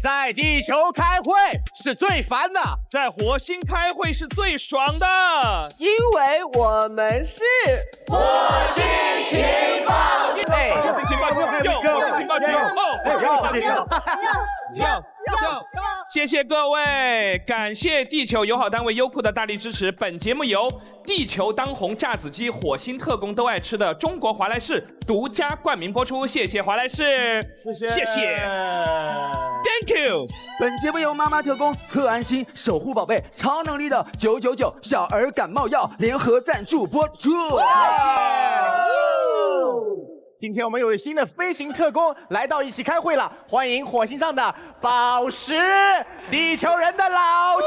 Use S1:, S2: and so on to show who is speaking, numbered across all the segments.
S1: 在地球开会是最烦的，
S2: 在火星开会是最爽的，
S3: 因为我们是
S1: 火星情报局。
S2: 火星情报局，火星情报局，谢谢各位，感谢地球友好单位优酷的大力支持。本节目由地球当红炸子鸡、火星特工都爱吃的中国华莱士独家冠名播出，谢谢华莱士，谢谢 ，Thank you。
S4: 本节目由妈妈特工、特安心、守护宝贝、超能力的999小儿感冒药联合赞助播出。
S1: 今天我们有新的飞行特工来到一起开会了，欢迎火星上的宝石，地球人的老舅。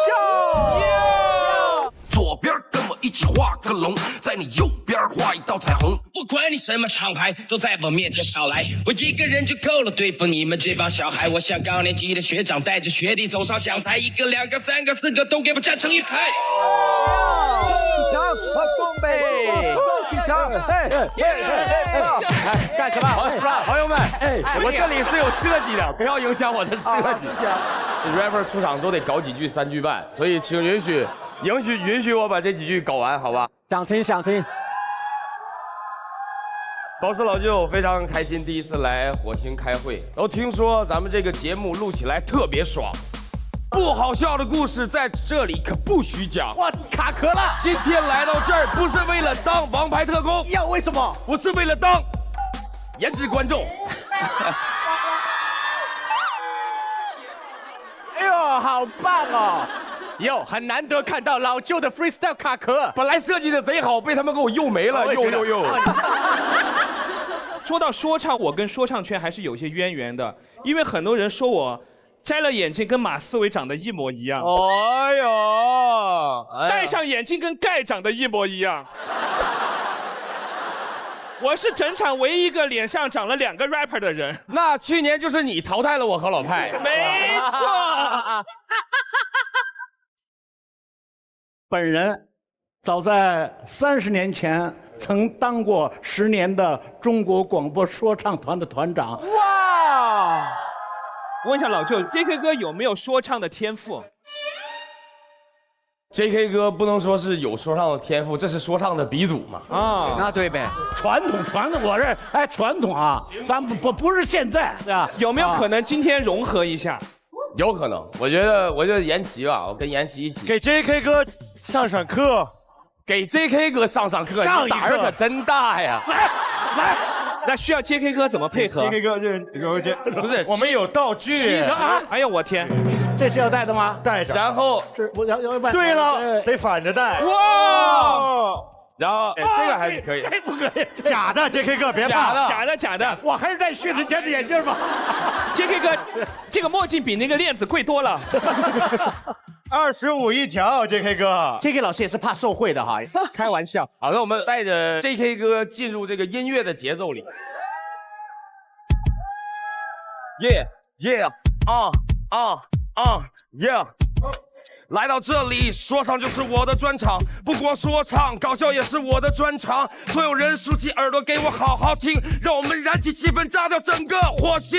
S5: 左边跟我一起画个龙，在你右边画一道彩虹。
S6: 不管你什么厂牌，都在我面前少来，我一个人就够了对付你们这帮小孩。我像高年级的学长，带着学弟走上讲台，一个、两个、三个、四个，都给我站成一排。
S4: 东北，起枪！
S1: 干什么？
S7: 朋友们，我这里是有设计的，不要影响我的设计。rapper 出场都得搞几句3句半，所以请允许我把这几句搞完，好吧？
S4: 想听。
S7: 宝石老舅非常开心，第一次来火星开会，然后听说咱们这个节目录起来特别爽。不好笑的故事在这里可不许讲。
S1: 哇，卡壳了！
S7: 今天来到这儿不是为了当王牌特工，
S1: 为什么？
S7: 不是为了当颜值观众。
S1: 哎呦，好棒哦！很难得看到老舅的 freestyle 卡壳，
S7: 本来设计的贼好，被他们给我又没了，又。
S2: 说到说唱，我跟说唱圈还是有些渊源的，因为很多人说我摘了眼镜跟马思唯长得一模一样。
S7: 哎呦，
S2: 戴上眼镜跟盖长得一模一样。我是整场唯一一个脸上长了2个 rapper 的人。
S7: 那去年就是你淘汰了我和老派。
S2: 没错。
S8: 本人早在30年前曾当过10年的中国广播说唱团的团长。
S1: 哇！
S2: 问一下老舅 ，JK 哥有没有说唱的天赋
S7: ？JK 哥不能说是有说唱的天赋，这是说唱的鼻祖嘛。
S1: 那对呗。
S8: 传统，我这传统啊，咱不是现在，对吧？
S2: 有没有可能今天融合一下？
S7: 有可能，我觉得延琪吧，我跟延琪一起
S9: 给 JK 哥上课，
S7: 给 JK 哥上课，你胆儿可真大呀！
S8: 来，
S2: 那需要 JK 哥怎么配合
S9: ？JK 哥
S7: 不是，
S9: 我们有道具。
S2: 哎呀，我天，
S8: 这是要带的吗？
S9: 带上。
S7: 然后
S8: 我要
S9: 对了，得反着带。
S7: 哇！然后这个还是可以，
S8: 不可以，
S9: 假的 JK 哥别怕，
S2: 假的，
S8: 我还是戴薛之谦的眼镜吧。
S2: JK 哥，这个墨镜比那个链子贵多了。
S9: 25一条 JK 哥
S1: ，JK 老师也是怕受贿的哈，开玩笑。
S7: 好，那我们带着 JK 哥进入这个音乐的节奏里。Yeah。来到这里，说唱就是我的专长，不光说唱，搞笑也是我的专长。所有人竖起耳朵给我好好听，让我们燃起气氛，炸掉整个火星。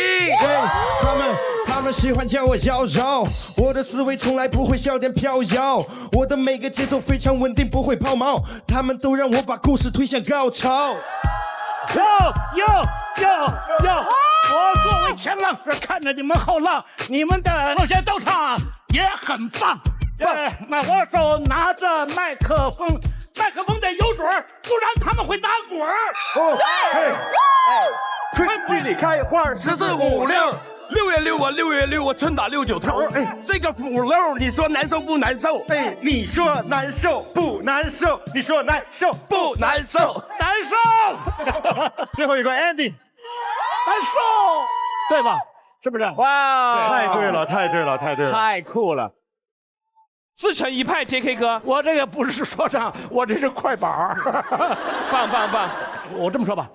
S10: 他们喜欢叫我妖娆，我的思维从来不会笑点飘摇，我的每个节奏非常稳定，不会抛锚，他们都让我把故事推向高潮。
S8: 我作为前浪是看着你们后浪，你们的某些斗唱也很棒。那我手拿着麦克风得有准儿，不然他们会打滚儿。
S9: 春季里开花
S7: ，1456。6月6我6月6我春打69头，这个腐漏你说难受不难受？
S9: 你说难受不难受？你说难受不难受？
S8: 难受。
S9: 最后一关 ending，
S8: 难受，对吧？是不是？
S1: 哇，
S9: 太对了，
S1: 太酷了。
S2: 自成一派 ，JK 哥，
S8: 我这个不是说唱，我这是快板儿。
S2: 棒！
S8: 我这么说吧。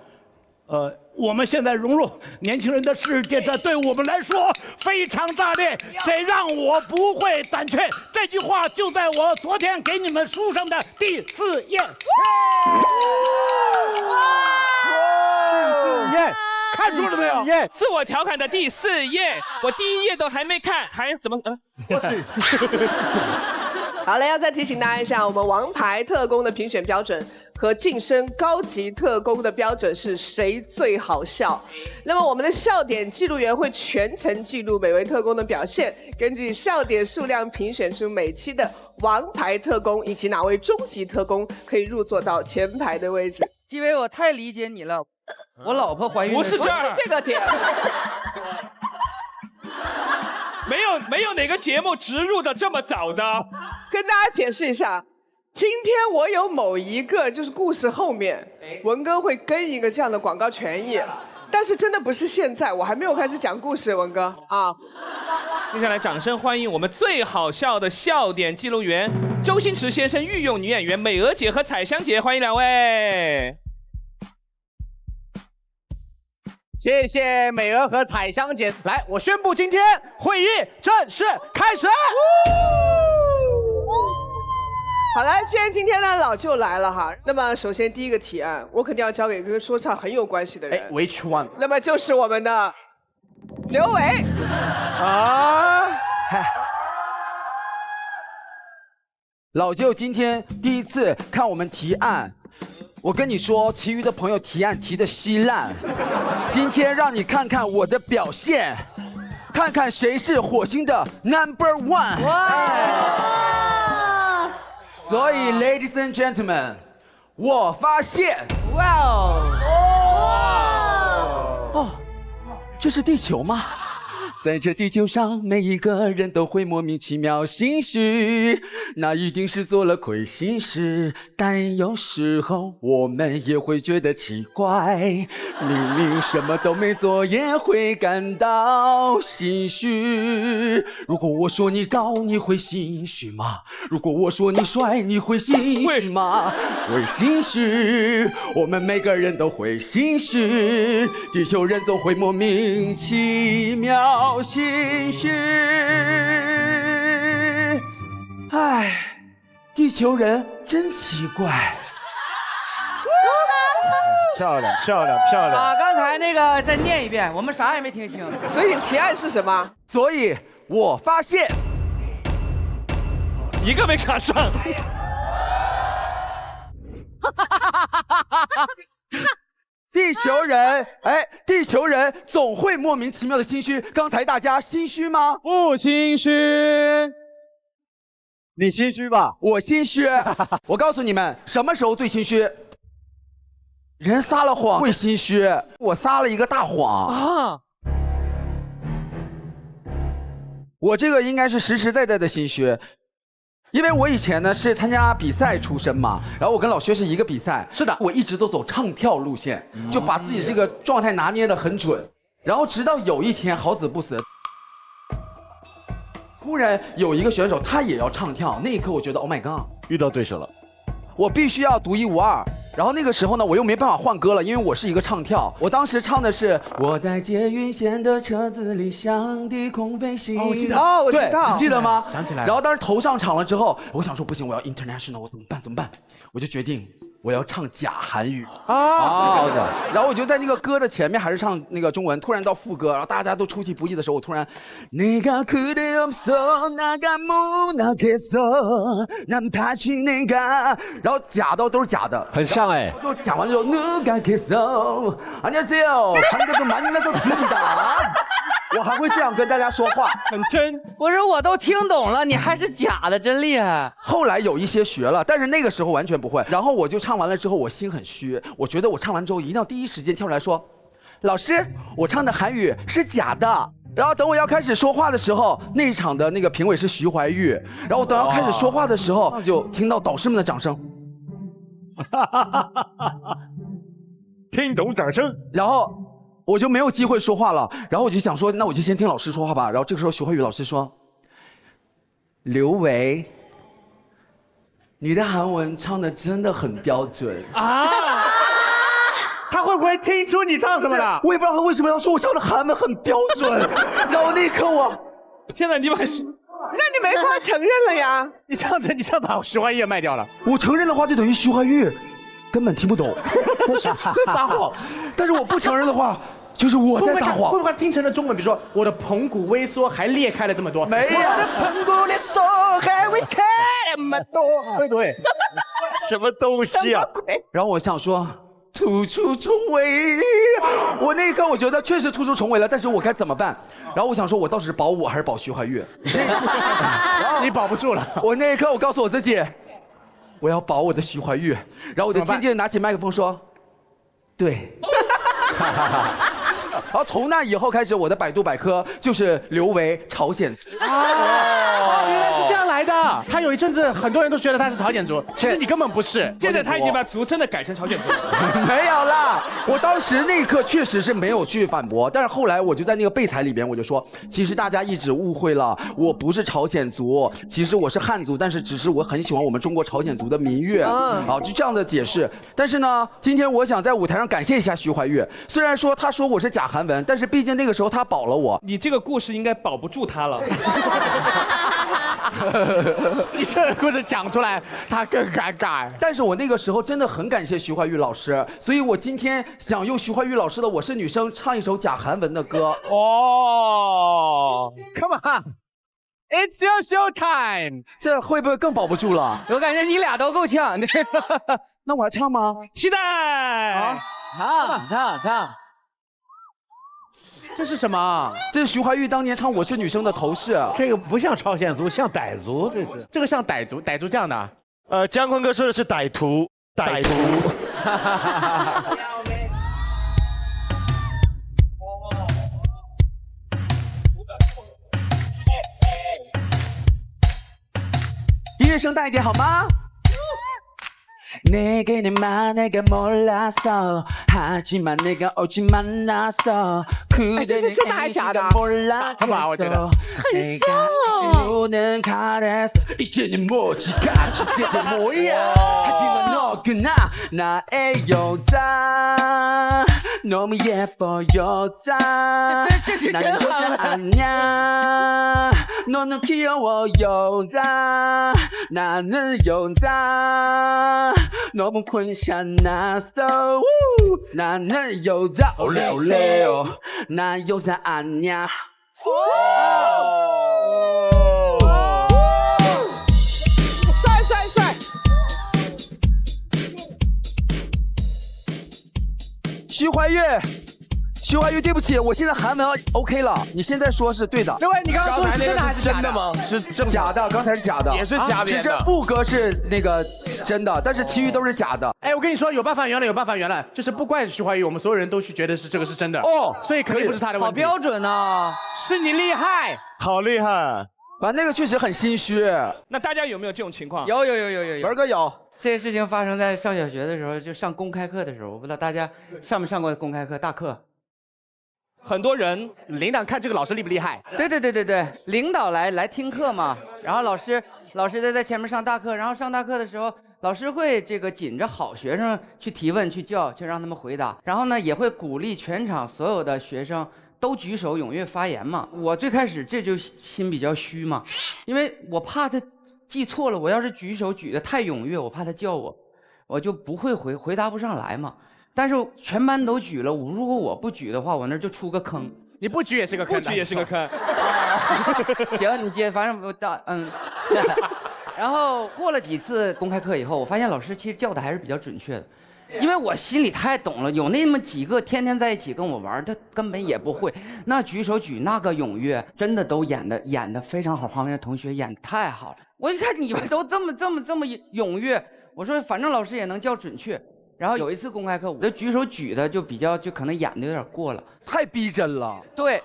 S8: 我们现在融入年轻人的世界，这对我们来说非常炸裂，这让我不会胆怯。这句话就在我昨天给你们书上的第4页。开看出了没有？
S2: 自我调侃的第4页，我第1页都还没看，还怎么？
S3: 好了，要再提醒大家一下，我们王牌特工的评选标准和晋升高级特工的标准是谁最好笑。那么我们的笑点记录员会全程记录每位特工的表现，根据笑点数量评选出每期的王牌特工以及哪位终极特工可以入座到前排的位置。
S4: 因为我太理解你了，我老婆怀孕
S2: 不是这儿，
S3: 不是这个点。
S2: 没有哪个节目植入的这么早的。
S3: 跟大家解释一下，今天我有某一个就是故事后面，文哥会跟一个这样的广告权益，但是真的不是现在，我还没有开始讲故事，文哥啊。
S2: 接下来掌声欢迎我们最好笑的笑点记录员周星驰先生御用女演员美娥姐和彩香姐，欢迎2位。
S1: 谢谢美娥和彩香姐。来，我宣布今天会议正式开始。
S3: 好了，既然今天呢老舅来了哈，那么首先第一个提案，我肯定要交给跟说唱很有关系的人。
S1: Which one？
S3: 那么就是我们的刘伟。
S4: 老舅今天第一次看我们提案，我跟你说，其余的朋友提案提的稀烂，今天让你看看我的表现，看看谁是火星的 No.1。所以 ，Ladies and Gentlemen， 我发现，哦，这是地球吗？在这地球上，每一个人都会莫名其妙心虚，那一定是做了亏心事。但有时候我们也会觉得奇怪，明明什么都没做，也会感到心虚。如果我说你高，你会心虚吗？如果我说你帅，你会心虚吗？会心虚，我们每个人都会心虚，地球人总会莫名其妙心虚。唉，地球人真奇怪。
S1: 漂亮，漂亮，漂亮！
S11: 把刚才那个再念一遍，我们啥也没听清。
S3: 所以提案是什么？
S4: 所以我发现
S2: 一个没卡上。
S4: 地球人，地球人总会莫名其妙的心虚。刚才大家心虚吗？
S12: 不心虚。你心虚吧？
S4: 我心虚。我告诉你们，什么时候最心虚？人撒了谎会心虚，我撒了一个大谎啊！我这个应该是实实在在的心虚。因为我以前呢是参加比赛出身嘛，然后我跟老薛是一个比赛，
S1: 是的，
S4: 我一直都走唱跳路线，就把自己这个状态拿捏得很准，然后直到有一天好死不死，突然有一个选手他也要唱跳，那一刻我觉得 Oh my God，
S12: 遇到对手了，
S4: 我必须要独一无二。然后那个时候呢，我又没办法换歌了，因为我是一个唱跳。我当时唱的是我在捷运线的车子里向低空飞行。
S3: 哦，我记得，哦，我知道，
S4: 对，你记得吗？
S12: 想起来了。
S4: 然后当时头上场了之后，我想说不行，我要 international， 我怎么办？怎么办？我就决定我要唱假韩语啊。然后我就在那个歌的前面还是唱那个中文，突然到副歌，然后大家都出其不意的时候，我突然내가 그대 없어 나가무나겠어 난 파치 내가，然后假的都是假的，
S12: 很像哎。
S4: 就讲完之后누가겠어 안녕하세요 한국도 만나서 듭니다。我还会这样跟大家说话，
S2: 很真。
S11: 不是，我都听懂了，你还是假的，真厉害。
S4: 后来有一些学了，但是那个时候完全不会。然后我就唱完了之后，我心很虚，我觉得我唱完之后一定要第一时间跳出来说，老师，我唱的韩语是假的。然后等我要开始说话的时候，那一场的那个评委是徐怀钰，然后等要开始说话的时候，就听到导师们的掌声，
S12: 听懂掌声，
S4: 然后我就没有机会说话了，然后我就想说，那我就先听老师说话吧。然后这个时候徐怀钰老师说，刘维，你的韩文唱的真的很标准啊。
S1: 他会不会听出你唱什么了？
S4: 我也不知道他为什么要说我唱的韩文很标准。然后那一刻我，
S2: 天哪，你把
S3: 那你没法承认了呀！
S1: 你这样子，你这样把徐怀钰也卖掉了。
S4: 我承认的话，就等于徐怀钰根本听不懂，在撒谎。但是我不承认的话，就是我在撒谎。
S1: 会不会听成了中文？比如说我的盆骨微缩还裂开了这么多，
S4: 没有，
S1: 我的盆骨裂缩还会开那么多，
S12: 对不对？什么东西啊？
S4: 然后我想说。突出重围，我那一刻我觉得确实突出重围了，但是我该怎么办？然后我想说，我到底是保我还是保徐怀钰？
S1: 你保不住了。
S4: 我那一刻我告诉我自己，我要保我的徐怀钰。然后我就坚定地拿起麦克风说，对。然后从那以后开始，我的百度百科就是刘维朝鲜族。
S1: 哦，原来是这样来的。他有一阵子很多人都觉得他是朝鲜族，其实你根本不是。
S2: 现在他已经把族真的改成朝鲜族了。
S4: 没有啦，我当时那一刻确实是没有去反驳，但是后来我就在那个备采里边我就说，其实大家一直误会了，我不是朝鲜族，其实我是汉族，但是只是我很喜欢我们中国朝鲜族的民乐，啊，就这样的解释。但是呢，今天我想在舞台上感谢一下徐怀钰，虽然说他说我是假韩文，但是毕竟那个时候他保了我。
S2: 你这个故事应该保不住他了。
S1: 你这个故事讲出来，他更尴尬。
S4: 但是我那个时候真的很感谢徐怀钰老师，所以我今天想用徐怀钰老师的《我是女生》唱一首假韩文的歌。
S1: 哦 ，Come on，It's your show time。
S4: 这会不会更保不住了？
S11: 我感觉你俩都够呛。
S4: 那我还唱吗？
S2: 期待。
S11: 唱。
S1: 这是什么？
S4: 这是徐怀钰当年唱《我是女生》的头饰。
S12: 这个不像朝鲜族，像傣族，
S1: 这个像傣族，傣族这样的。
S12: 姜昆哥说的是歹徒，歹徒。
S4: 音乐声大一点好吗？ 내게는만 내가 몰랐어 하지만 내가 오직 만났어 그대는 애지가 몰랐어 내가 이제는 가랬어 이제는 뭐지 같이 그게 뭐야 하지만 너그나 나의 여자 너무 예뻐 여자 나는 여자 아니야 너는 귀여워 여자 나는 여자 너무 콘샷났어 나는 여자 올레올레요 나 여자 아니야
S3: 帅帅帅！
S4: 徐怀钰，徐怀钰，对不起，我现在韩文 OK 了，你现在说是对的。
S1: 另外，你刚刚说的是真的还是
S12: 真的吗？是
S4: 假的，刚才是假的，
S12: 也是瞎编的。
S4: 只是副歌是那个真的，但是其余都是假的。
S1: 哎，我跟你说，有办法圆了，有办法圆了，就是不怪徐怀钰，我们所有人都去觉得是这个是真的哦，所以肯定不是他的问题。
S11: 好标准啊！
S1: 是你厉害，
S12: 好厉害。
S4: 反正那个确实很心虚。
S2: 那大家有没有这种情况？
S11: 有。
S4: 文哥有。
S11: 这些事情发生在上小学的时候，就上公开课的时候，我不知道大家上没上过公开课大课。
S2: 很多人
S1: 领导看这个老师厉不厉害？
S11: 对，领导来听课嘛，然后老师在前面上大课，然后上大课的时候，老师会这个紧着好学生去提问去叫，去让他们回答，然后呢也会鼓励全场所有的学生都举手踊跃发言嘛。我最开始这就心比较虚嘛，因为我怕他记错了，我要是举手举得太踊跃，我怕他叫我就不会回答不上来嘛。但是全班都举了，如果我不举的话，我那就出个坑。
S1: 你不举也是个坑，
S2: 不举也是个坑。
S11: 行，你接，反正我然后过了几次公开课以后，我发现老师其实叫的还是比较准确的，因为我心里太懂了，有那么几个天天在一起跟我玩，他根本也不会。那举手举那个踊跃，真的都演的非常好，旁边的同学演太好了。我一看你们都这么踊跃，我说反正老师也能叫准确。然后有一次公开课，我这举手举的就可能演的有点过了，
S4: 太逼真了。
S11: 对，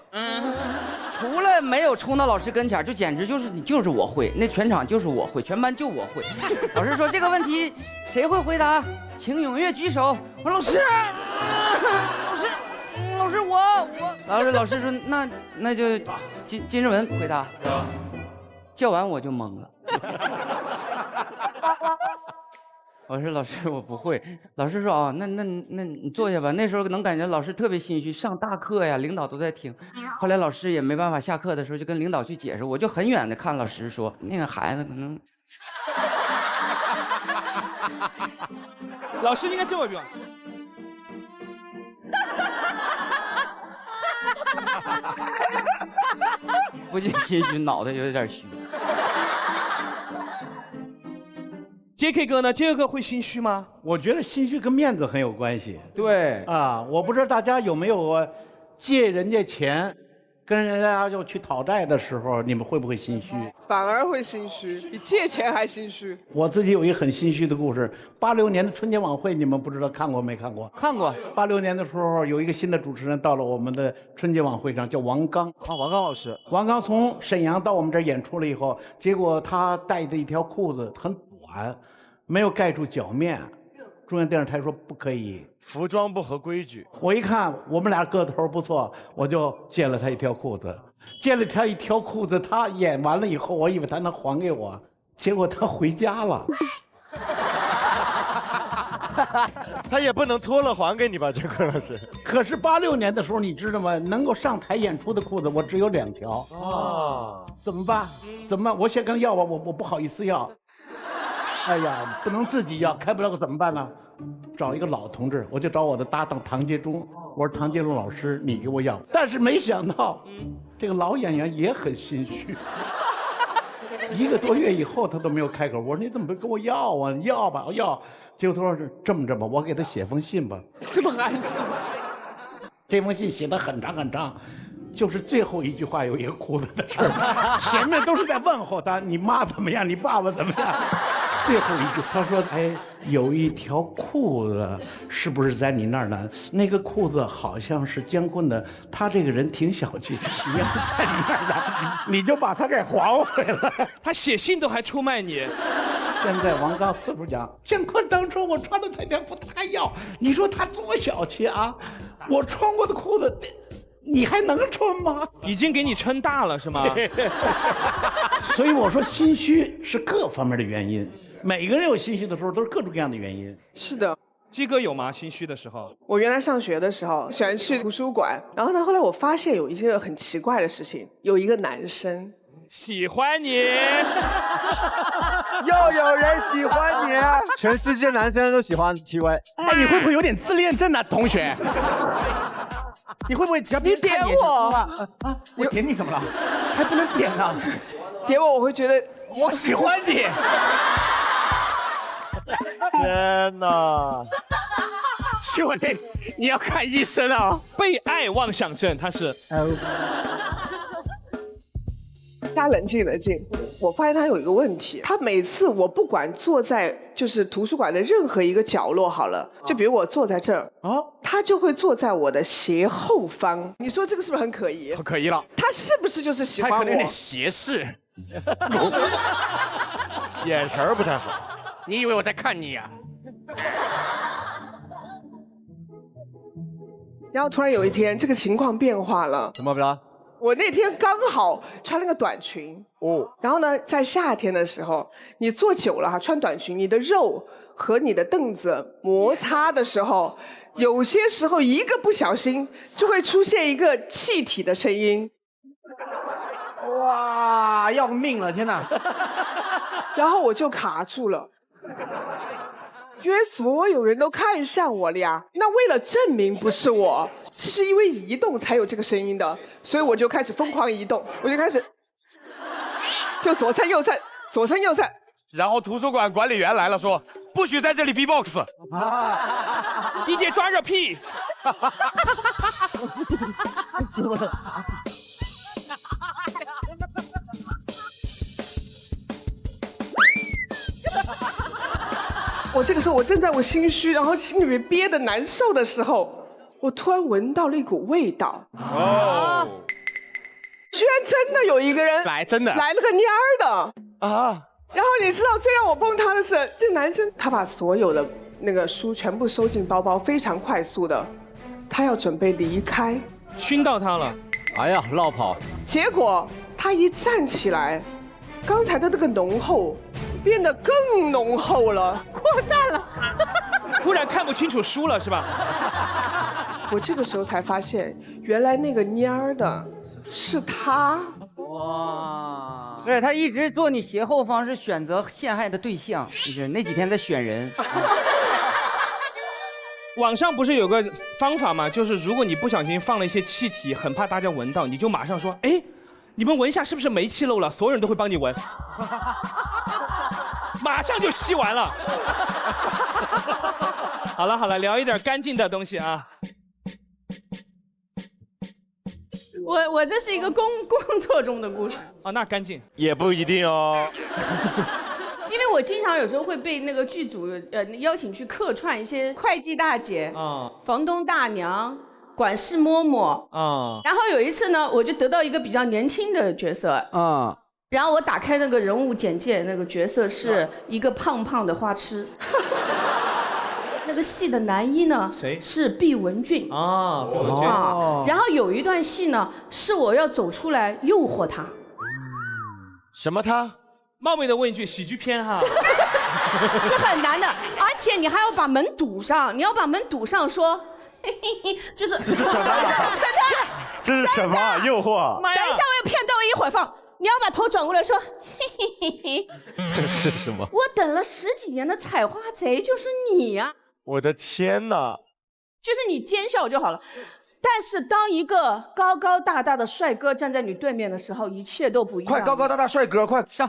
S11: 除了没有冲到老师跟前，就简直就是我会，那全场就是我会，全班就我会。老师说这个问题谁会回答，请踊跃举手。我说老师我。老师说那就金志文回答。叫完我就懵了。我说老师我不会，老师说哦那你坐下吧。那时候能感觉老师特别心虚，上大课呀，领导都在听。后来老师也没办法，下课的时候就跟领导去解释，我就很远的看老师说那个孩子可能。
S2: 老师应该这么表。
S11: 不仅心虚，脑袋有点虚。
S2: JK 哥呢？JK 哥会心虚吗？
S8: 我觉得心虚跟面子很有关系。
S11: 对
S8: 啊，我不知道大家有没有借人家钱，跟人家要去讨债的时候，你们会不会心虚？
S3: 反而会心虚，比借钱还心虚。
S8: 我自己有一个很心虚的故事。86年的春节晚会，你们不知道看过没看过？
S11: 看过。
S8: 86年的时候，有一个新的主持人到了我们的春节晚会上，叫王刚。
S1: 啊，王刚老师。
S8: 王刚从沈阳到我们这儿演出了以后，结果他带的一条裤子很短，没有盖住脚面。中央电视台说不可以，
S12: 服装不合规矩。
S8: 我一看我们俩个头不错，我就借了他一条裤子。借了他一条裤子，他演完了以后，我以为他能还给我，结果他回家了。
S12: 他也不能脱了还给你吧，建坤老师。
S8: 可是86年的时候，你知道吗？能够上台演出的裤子，我只有2条。
S12: 啊，
S8: 怎么办？怎么办？我想跟要吧，我不好意思要。哎呀，不能自己要，开不了，怎么办呢？找一个老同志，我就找我的搭档唐杰忠。我说唐杰忠老师，你给我要。但是没想到，这个老演员也很心虚。1个多月以后，他都没有开口。我说你怎么不跟我要啊？你要吧，我要。结果他说是这么着吧，我给他写封信吧。
S3: 这么暗示？
S8: 这封信写得很长很长。就是最后一句话有一个裤子的事儿，前面都是在问候他，你妈怎么样，你爸爸怎么样。最后一句他说：“哎，有一条裤子是不是在你那儿呢？那个裤子好像是姜昆的，他这个人挺小气，你要在你那儿呢，你就把他给还回来。”
S2: 他写信都还出卖你。
S8: 现在王刚四处讲，姜昆当初我穿的那条裤他要，你说他多小气啊！我穿过的裤子。你还能穿吗？
S2: 已经给你撑大了是吗？
S8: 所以我说心虚是各方面的原因，每个人有心虚的时候都是各种各样的原因。
S3: 是的。
S2: 鸡哥有吗？心虚的时候？
S3: 我原来上学的时候喜欢去图书馆，然后呢，后来我发现有一件很奇怪的事情，有一个男生
S2: 喜欢你，
S1: 又有人喜欢你，全世界男生都喜欢 TY。哎，你会不会有点自恋症啊，同学？你会不会只要别人
S3: 点我
S1: 我点你怎么了？还不能点呢？
S3: 点我会觉得
S1: 我喜欢你。
S12: 天哪！
S1: 请问你要看医生啊？
S2: 被爱妄想症，他是。
S3: 大家冷静冷静，我发现他有一个问题，他每次我不管坐在就是图书馆的任何一个角落好了，就比如我坐在这儿，他就会坐在我的斜后方。你说这个是不是很可疑？
S1: 可疑了。
S3: 他是不是就是喜欢我？
S1: 他可能有点斜视，
S12: 眼神不太好。
S1: 你以为我在看你呀？
S3: 然后突然有一天，这个情况变化了。
S1: 怎么了？
S3: 我那天刚好穿了个短裙然后呢，在夏天的时候，你坐久了穿短裙，你的肉和你的凳子摩擦的时候，有些时候一个不小心就会出现一个气体的声音。
S1: 哇，要命了，天哪！
S3: 然后我就卡住了。因为所有人都看向我了呀，那为了证明不是我，是因为移动才有这个声音的，所以我就开始疯狂移动，我就开始就左蹭右蹭，左蹭右蹭。
S7: 然后图书馆管理员来了，说不许在这里 B-box。DJ
S2: 抓热屁。
S3: 我这个时候我正在我心虚，然后心里面憋得难受的时候，我突然闻到了一股味道。居然真的有一个人
S1: 真的
S3: 来了个蔫儿的
S1: 啊！
S3: 然后你知道最让我崩塌的是，这男生他把所有的那个书全部收进包包，非常快速的，他要准备离开，
S2: 熏到他了。
S1: 哎呀，绕跑！
S3: 结果他一站起来，刚才的那个浓厚变得更浓厚了，扩散了。
S2: 突然看不清楚书了，是吧？
S3: 我这个时候才发现，原来那个蔫儿的是他。
S11: 哇！是他一直坐你斜后方，是选择陷害的对象，就是那几天在选人。
S2: 网上不是有个方法吗？就是如果你不小心放了一些气体，很怕大家闻到，你就马上说，哎，你们闻一下是不是煤气漏了？所有人都会帮你闻，马上就吸完了。好了好了，聊一点干净的东西啊。
S13: 我这是一个工作中的故事。
S2: 哦，那干净
S12: 也不一定哦。
S13: 因为我经常有时候会被那个剧组邀请去客串一些会计大姐、房东大娘、管事嬷嬷然后有一次呢，我就得到一个比较年轻的角色然后我打开那个人物简介，那个角色是一个胖胖的花痴。那个戏的男一呢？
S2: 谁？
S13: 是毕雯珺
S2: 啊，毕雯珺
S13: 然后有一段戏呢，是我要走出来诱惑他。
S12: 什么他？
S2: 冒昧的问一句，喜剧片哈，
S13: 是很难的，而且你还要把门堵上，你要把门堵上说，嘿嘿嘿，就是
S12: 这是什么？
S13: 真的，
S12: 这是什么诱惑？
S13: 等一下，我有片段，我一会儿放。你要把头转过来说，嘿嘿嘿嘿。
S12: 这是什么？
S13: 我等了10几年的采花贼就是你呀！
S12: 我的天哪！
S13: 就是你奸笑就好了。但是当一个高高大大的帅哥站在你对面的时候，一切都不一样。
S4: 快，高高大大帅哥，快上！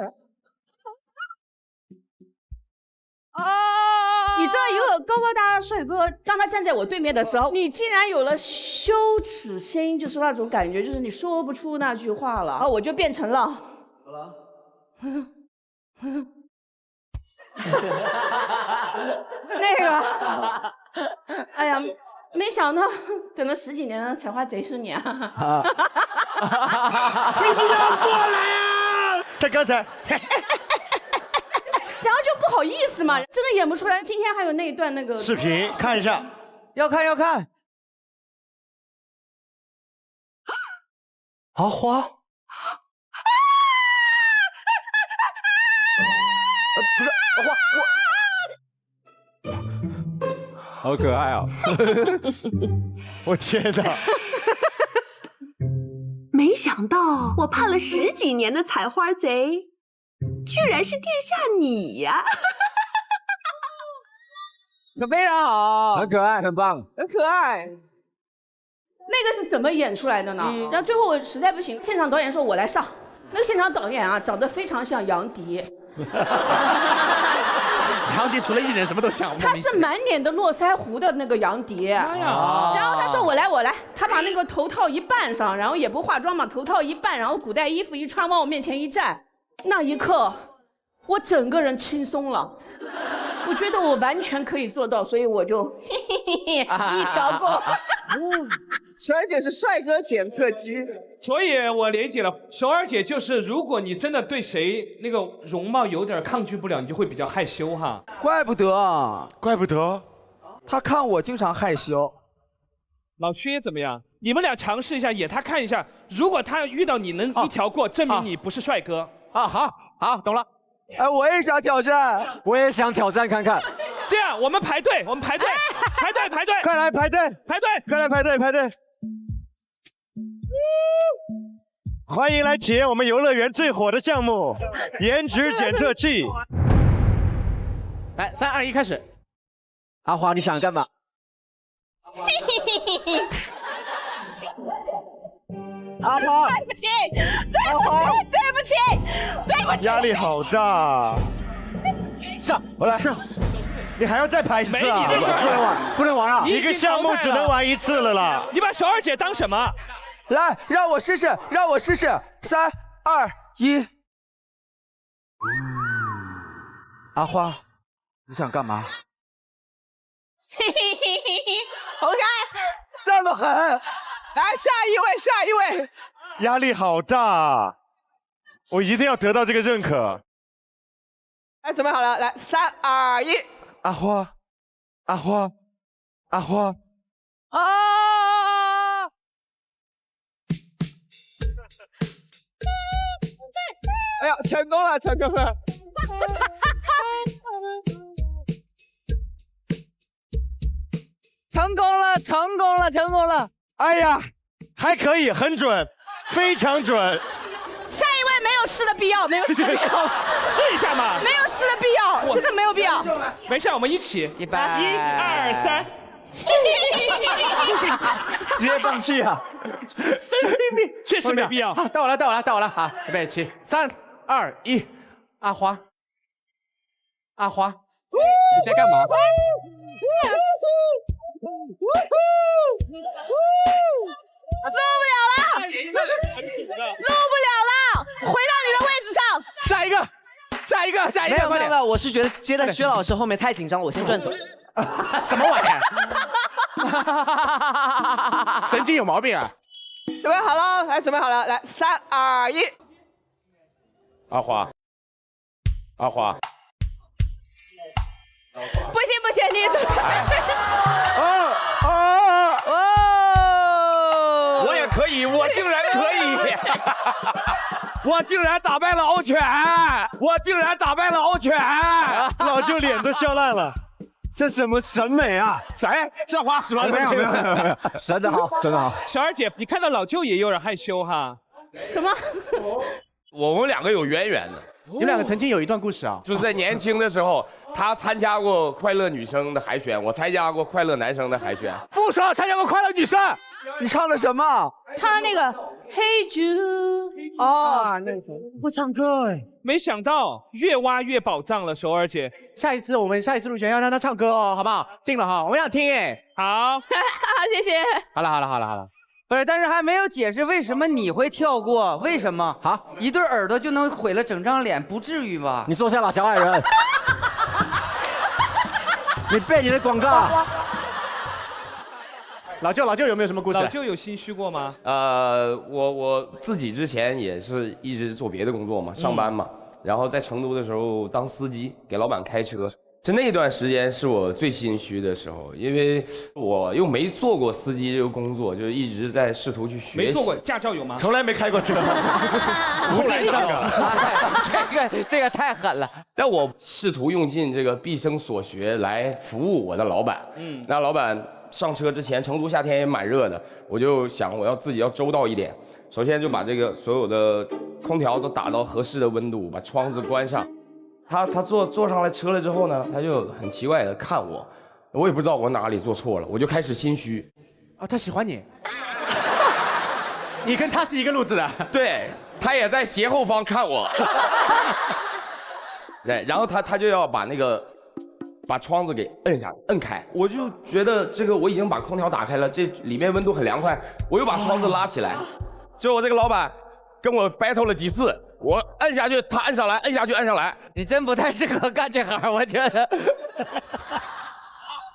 S13: 你知道一个高高大大的帅哥，当他站在我对面的时候，你竟然有了羞耻心，就是那种感觉，就是你说不出那句话了。然后我就变成了，好了，那个，哎呀，没想到等了10几年的采花贼是你啊！
S12: 你不要过来啊！他刚才。
S13: 然后就不好意思嘛，真的演不出来。今天还有那一段那个
S12: 视频，看一下，
S4: 要看。阿花，不是阿花，我
S12: 好可爱啊！我天哪！
S14: 没想到我盼了10几年的采花贼。居然是殿下你呀！
S3: 可非常好，
S12: 很可爱，很棒，
S3: 很可爱。
S13: 那个是怎么演出来的呢？然后最后我实在不行，现场导演说我来上。那个现场导演啊，长得非常像杨迪。
S1: 杨迪除了艺人什么都像。
S13: 他是满脸的络腮胡的那个杨迪。然后他说我来，他把那个头套一扮上，然后也不化妆嘛，头套一扮，然后古代衣服一穿，往我面前一站。那一刻，我整个人轻松了，我觉得我完全可以做到，所以我就嘿嘿嘿嘿一条过。
S3: 首尔姐是帅哥检测机，
S2: 所以我理解了，首尔姐就是如果你真的对谁那个容貌有点抗拒不了，你就会比较害羞哈。
S4: 怪不得，
S2: 他
S4: 看我经常害羞。
S2: 老薛怎么样？你们俩尝试一下演他看一下，如果他遇到你能一条过，证明你不是帅哥。
S1: 好，懂了。
S4: 哎，我也想挑战，
S12: 我也想挑战看看。
S2: 这样，我们排队，排队，
S12: 快来排队，快来排队。欢迎来体验我们游乐园最火的项目——颜值检测器。
S1: 来，3、2、1，开始。
S12: 阿花，你想干嘛？阿花，
S13: 对不起，
S12: 压力好大。上，我来上。你还要再排一次啊？
S2: 没你的事儿，
S12: 不能玩啊！一个项目只能玩1次了啦。
S2: 你把首尔姐当什么？
S4: 来，让我试试。3、2、1。阿花，你想干嘛？
S3: 重开，
S4: 这么狠！
S3: 来，下一位。
S12: 压力好大，我一定要得到这个认可。
S3: 哎，准备好了，来，3、2、1。
S12: 阿花。
S3: 哎呀，成功了！成功了！
S12: 哎呀，还可以，很准，非常准。
S13: 下一位没有试的必要，
S2: 试一下嘛。
S13: 没有试的必要，真的没有必要。
S2: 没事，我们一起。
S4: 100、
S2: 1、2、3。
S12: 直接放弃啊！
S1: 神经病，
S2: 确实没必要。
S1: 好，到我了，好，预备起，3、2、1，阿花，阿花，你在干嘛？
S3: 录不了了，回到你的位置上。
S1: 下一个，
S15: 没有，我是觉得接在薛老师后面太紧张了，我先转走。
S1: 什么玩意儿？神经有毛病啊！
S3: 准备好了，来，准备好了，来，3、2、1。
S7: 阿花，阿花，
S13: 不行，你准备。
S7: 我也可以，我竟然可以，我竟然打败了敖犬，
S12: 老舅脸都笑烂了。这什么审美啊？
S7: 谁？这话说
S12: 没有，审得好。
S2: 小二姐，你看到老舅也有点害羞哈。
S13: 什么？
S7: 我们两个有渊源的。
S1: 你们两个曾经有一段故事啊，
S7: 就是在年轻的时候，他参加过快乐女生的海选，我参加过快乐男生的海选。
S1: 不说参加过快乐女生，
S12: 你唱的什么？
S13: 唱的那个 Hey Jude。
S3: 哦，那首
S12: 会唱歌哎。
S2: 没想到越挖越宝藏了，首尔姐。
S1: 我们下一次入选要让他唱歌哦，好不好？定了哈，我们想听哎。
S2: 好，
S13: 谢谢。
S1: 好了。
S11: 不是，但是还没有解释为什么你会跳过？为什么？
S1: 好，
S11: 一对耳朵就能毁了整张脸，不至于吧？
S12: 你坐下吧，小矮人。你背你的广告。
S1: 老舅有没有什么故事？
S2: 老舅有心虚过吗？
S7: 我自己之前也是一直做别的工作嘛，上班嘛，然后在成都的时候当司机，给老板开车。就那段时间是我最心虚的时候，因为我又没做过司机这个工作，就一直在试图去学习。
S2: 没做过，驾照有吗？
S12: 从来没开过车，
S1: 后来上
S11: 的。这个太狠了。
S7: 但我试图用尽这个毕生所学来服务我的老板。那老板上车之前，成都夏天也蛮热的，我就想我要自己要周到一点。首先就把这个所有的空调都打到合适的温度，把窗子关上。他坐上来车了之后呢，他就很奇怪的看我，我也不知道我哪里做错了，我就开始心虚。
S1: 啊，他喜欢你，你跟他是一个路子的。
S7: 对，他也在斜后方看我。对，然后他就要把窗子给摁开，我就觉得这个我已经把空调打开了，这里面温度很凉快，我又把窗子拉起来，就我这个老板跟我 battle 了几次。我摁下去，他摁上来，摁下去，摁上来。
S11: 你真不太适合干这行，我觉得。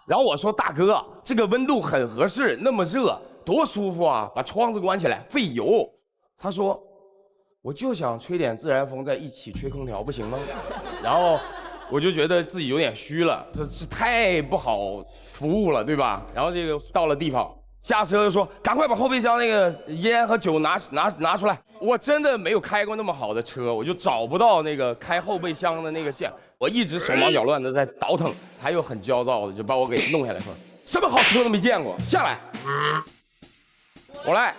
S7: 然后我说：“大哥，这个温度很合适，那么热，多舒服啊！把窗子关起来，费油。”他说：“我就想吹点自然风，在一起吹空调，不行吗？”然后我就觉得自己有点虚了，这太不好服务了，对吧？然后这个到了地方。下车就说赶快把后备箱那个烟和酒拿出来。我真的没有开过那么好的车，我就找不到那个开后备箱的那个键，我一直手忙脚乱的在倒腾，他又很焦躁的就把我给弄下来，说什么好车都没见过，下来。我来，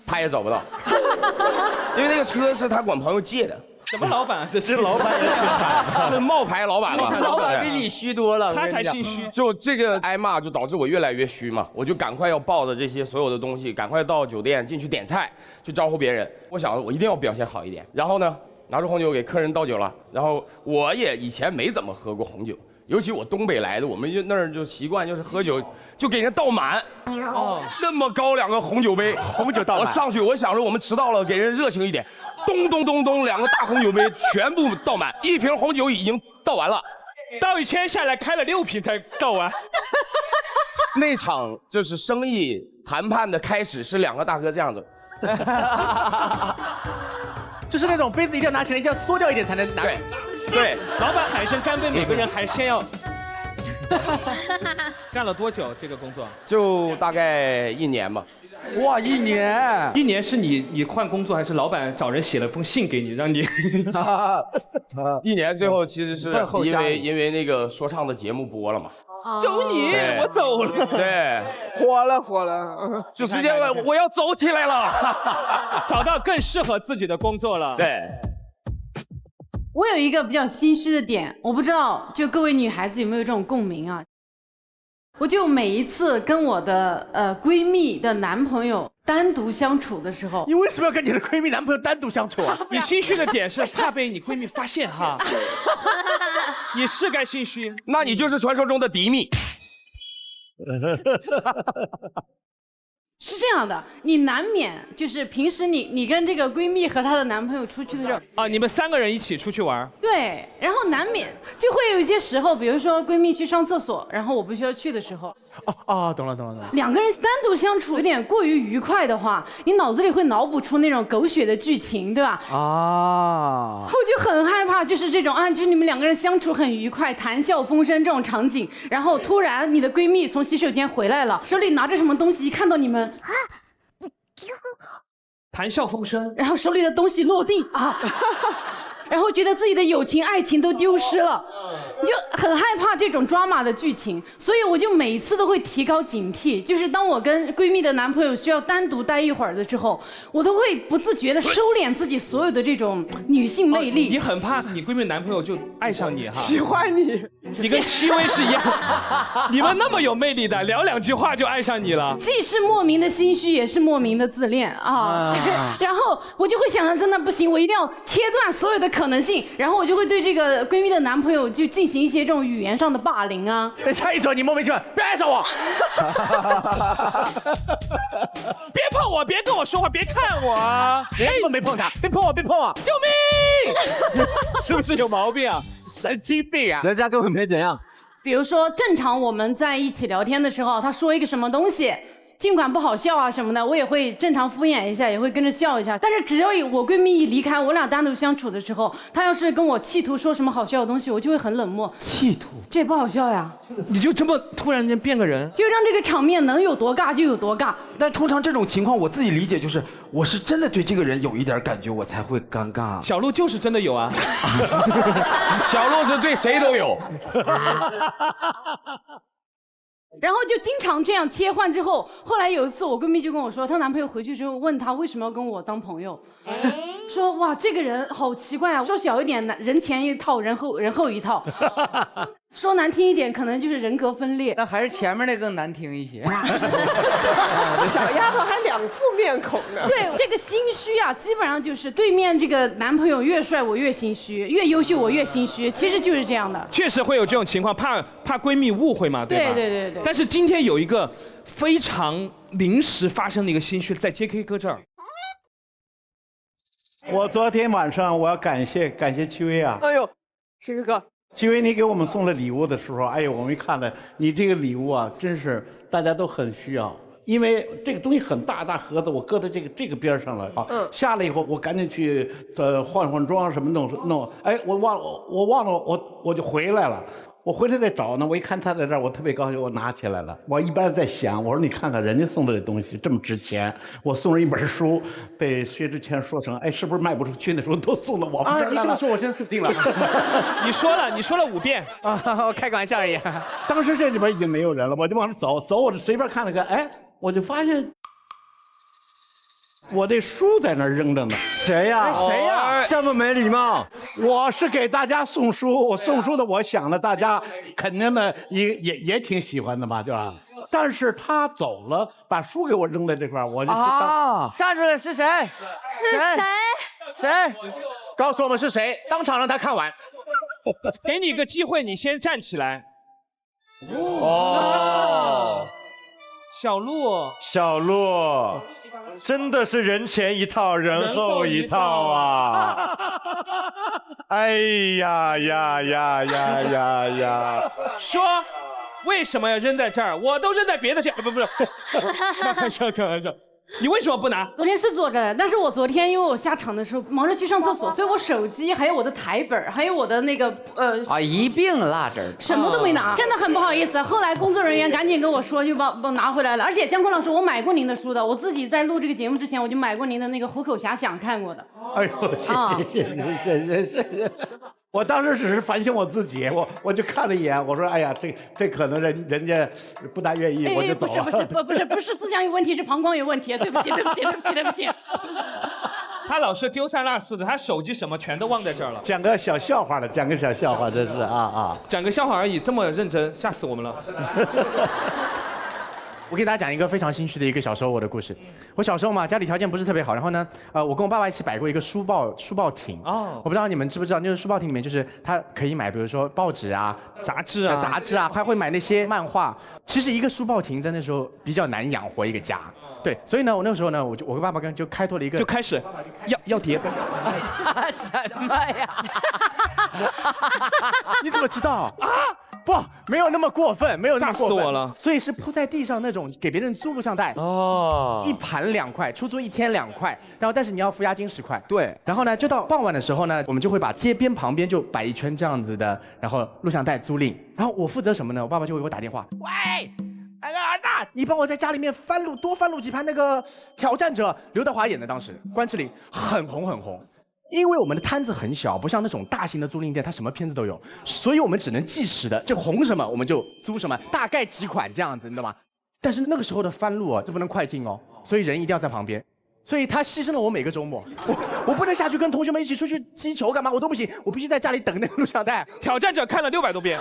S7: 他也找不到，因为那个车是他管朋友借的。
S2: 什么老板？
S12: 这是老板也挺惨，
S7: 这冒牌老板嘛。
S11: 老板比你虚多了，
S2: 他才心虚。
S7: 就这个挨骂，就导致我越来越虚嘛。我就赶快要抱着这些所有的东西，赶快到酒店进去点菜，去招呼别人。我想我一定要表现好一点。然后呢，拿出红酒给客人倒酒了。然后我也以前没怎么喝过红酒，尤其我东北来的，我们就那儿就习惯就是喝酒就给人倒满。哦，那么高2个红酒杯，
S1: 红酒倒满。
S7: 我上去，我想着我们迟到了，给人热情一点。咚咚咚咚，2个大红酒杯全部倒满，1瓶红酒已经倒完了，
S2: 倒一圈下来开了6瓶才倒完。
S7: 那场就是生意谈判的开始是2个大哥这样子，
S1: 就是那种杯子一定要拿起来，一定要缩掉一点才能拿。
S7: 对，
S2: 老板喊一声干杯，每个人还先要。干了多久这个工作？
S7: 就大概1年吧。
S12: 哇，1年
S2: ！1年是你换工作，还是老板找人写了封信给你，让你
S7: ？1年最后其实是因为那个说唱的节目播了嘛。
S2: 走你，我走了。
S7: 对，
S3: 火了，
S7: 就直接我要走起来了，
S2: 找到更适合自己的工作了。
S7: 对。
S16: 我有一个比较心虚的点，我不知道就各位女孩子有没有这种共鸣啊？我就每一次跟我的闺蜜的男朋友单独相处的时候，
S1: 你为什么要跟你的闺蜜男朋友单独相处啊？
S2: 你心虚的点是怕被你闺蜜发现哈。你是该心虚，
S7: 那你就是传说中的迪蜜。
S16: 是这样的，你难免就是平时你跟这个闺蜜和她的男朋友出去的时候
S2: 啊，你们3个人一起出去玩，
S16: 对，然后难免就会有一些时候，比如说闺蜜去上厕所，然后我不需要去的时候，
S2: 懂了。
S16: 两个人单独相处有点过于愉快的话，你脑子里会脑补出那种狗血的剧情，对吧？
S4: 啊，
S16: 我就很害怕，就是这种就是你们两个人相处很愉快，谈笑风生这种场景，然后突然你的闺蜜从洗手间回来了，手里拿着什么东西，一看到你们
S2: 谈笑风生，
S16: 然后手里的东西落地然后觉得自己的友情、爱情都丢失了，你就很害怕这种drama的剧情，所以我就每一次都会提高警惕。就是当我跟闺蜜的男朋友需要单独待一会儿的时候，我都会不自觉的收敛自己所有的这种女性魅力。
S2: 你很怕你闺蜜男朋友就爱上你哈，
S3: 喜欢你，
S2: 你跟戚薇是一样，你们那么有魅力的，聊2句话就爱上你了，
S16: 既是莫名的心虚，也是莫名的自恋然后我就会想，真的不行，我一定要切断所有的可能性，然后我就会对这个闺蜜的男朋友就进行一些这种语言上的霸凌啊。
S1: 他一说你莫名其妙，别爱上我，
S2: 别碰我，别跟我说话，别看我，
S1: 没碰他，别碰我，
S2: 救命！是不是有毛病啊？神经病啊！
S8: 人家根本没怎样。
S16: 比如说，正常我们在一起聊天的时候，他说一个什么东西，尽管不好笑啊什么的，我也会正常敷衍一下，也会跟着笑一下。但是只要我闺蜜一离开，我俩单独相处的时候，她要是跟我企图说什么好笑的东西，我就会很冷漠。
S4: 企图？
S16: 这不好笑呀！
S2: 你就这么突然间变个人，
S16: 就让这个场面能有多尬就有多尬。
S4: 但通常这种情况，我自己理解就是，我是真的对这个人有一点感觉，我才会尴尬。
S2: 小鹿就是真的有啊，
S7: 小鹿是对谁都有。
S16: 然后就经常这样切换之后，后来有一次我闺蜜就跟我说，她男朋友回去之后问她为什么要跟我当朋友，说哇这个人好奇怪啊，说小一点人前一套人后一套，说难听一点可能就是人格分裂，
S11: 那还是前面那更难听一些。
S3: 小丫头还2副面孔呢。
S16: 对，这个心虚啊，基本上就是对面这个男朋友越帅我越心虚，越优秀我越心虚，其实就是这样的。
S2: 确实会有这种情况，怕闺蜜误会嘛，对吧？
S16: 对。
S2: 但是今天有一个非常临时发生的一个心虚，在 JK 哥这儿。
S9: 我昨天晚上我要感谢戚薇啊！
S3: 哎呦，这个哥，
S9: 戚薇你给我们送了礼物的时候，哎呦，我们一看了你这个礼物啊，真是大家都很需要。因为这个东西很大盒子，我搁在这个边上了啊。下来以后，我赶紧去换装什么弄。哎，我忘了，我就回来了。我回来再找呢，我一看他在这儿，我特别高兴，我拿起来了。我一般在想，我说你看看人家送的这东西这么值钱，我送了一本书，被薛之谦说成，哎，是不是卖不出去？那时候都送到我们这儿来了。
S1: 你这么说，我真死定了。
S2: 你说了5遍
S1: 啊，我开个玩笑而已。
S9: 当时这里边已经没有人了，我就往这走，我就随便看了看，哎，我就发现。我这书在那儿扔着呢，
S12: 谁呀？
S1: 谁呀？
S12: 这么没礼貌！
S9: 我是给大家送书，我送书的，我想了大家肯定呢也挺喜欢的吧，对吧？但是他走了，把书给我扔在这块儿，我就
S11: 站出来是谁？
S14: 是谁？
S1: 告诉我们是谁，当场让他看完。
S2: 给你一个机会，你先站起来。小鹿。
S12: 真的是人前一套，人后一套啊！哎呀！
S2: 说为什么要扔在这儿？我都扔在别的地方，不是，开玩笑。你为什么不拿？
S16: 昨天是坐着的，但是我昨天因为我下场的时候忙着去上厕所，所以我手机还有我的台本还有我的那个
S11: 一并落这儿，
S16: 什么都没拿，真的很不好意思。后来工作人员赶紧跟我说，就把拿回来了。而且姜昆老师，我买过您的书的，我自己在录这个节目之前，我就买过您的那个《虎口遐想》看过的。
S9: 哎呦，谢谢。我当时只是反省我自己，我就看了一眼，我说，哎呀，这可能人家不大愿意，我就走了。
S16: 不是思想有问题，是膀胱有问题。对不起。
S2: 老师丢三落四的，他手机什么全都忘在这儿了。
S9: 讲个小笑话的，讲个小笑话，这是啊。
S2: 讲个笑话而已，这么认真，吓死我们了。
S1: 我给大家讲一个非常心虚的一个小时候我的故事。我小时候嘛，家里条件不是特别好，然后呢，我跟我爸爸一起摆过一个书报亭。哦。我不知道你们知不知道，就是书报亭里面就是它可以买，比如说报纸啊、杂志啊，还会买那些漫画。其实一个书报亭在那时候比较难养活一个家。对，所以呢，我那个时候呢，我跟爸爸就开拓了一个，
S2: 就开始要叠。
S11: 什么呀？
S1: 你怎么知道啊？不，没有那么过分，没有那么过分。
S2: 炸死我了！
S1: 所以是铺在地上那种给别人租录像带哦，一盘2块，出租1天2块，然后但是你要付押金10块。
S4: 对，
S1: 然后呢，就到傍晚的时候呢，我们就会把街边旁边就摆一圈这样子的，然后录像带租赁。然后我负责什么呢？我爸爸就会给我打电话，喂，那个儿子，你帮我在家里面多翻录几盘那个挑战者，刘德华演的，当时关之琳很红。因为我们的摊子很小，不像那种大型的租赁店，它什么片子都有，所以我们只能计时的，就红什么我们就租什么，大概几款这样子，你懂吗？但是那个时候的翻录啊，这不能快进哦，所以人一定要在旁边。所以他牺牲了我每个周末，我不能下去跟同学们一起出去击球干嘛，我都不行，我必须在家里等那个录像带。
S2: 挑战者看了600多遍，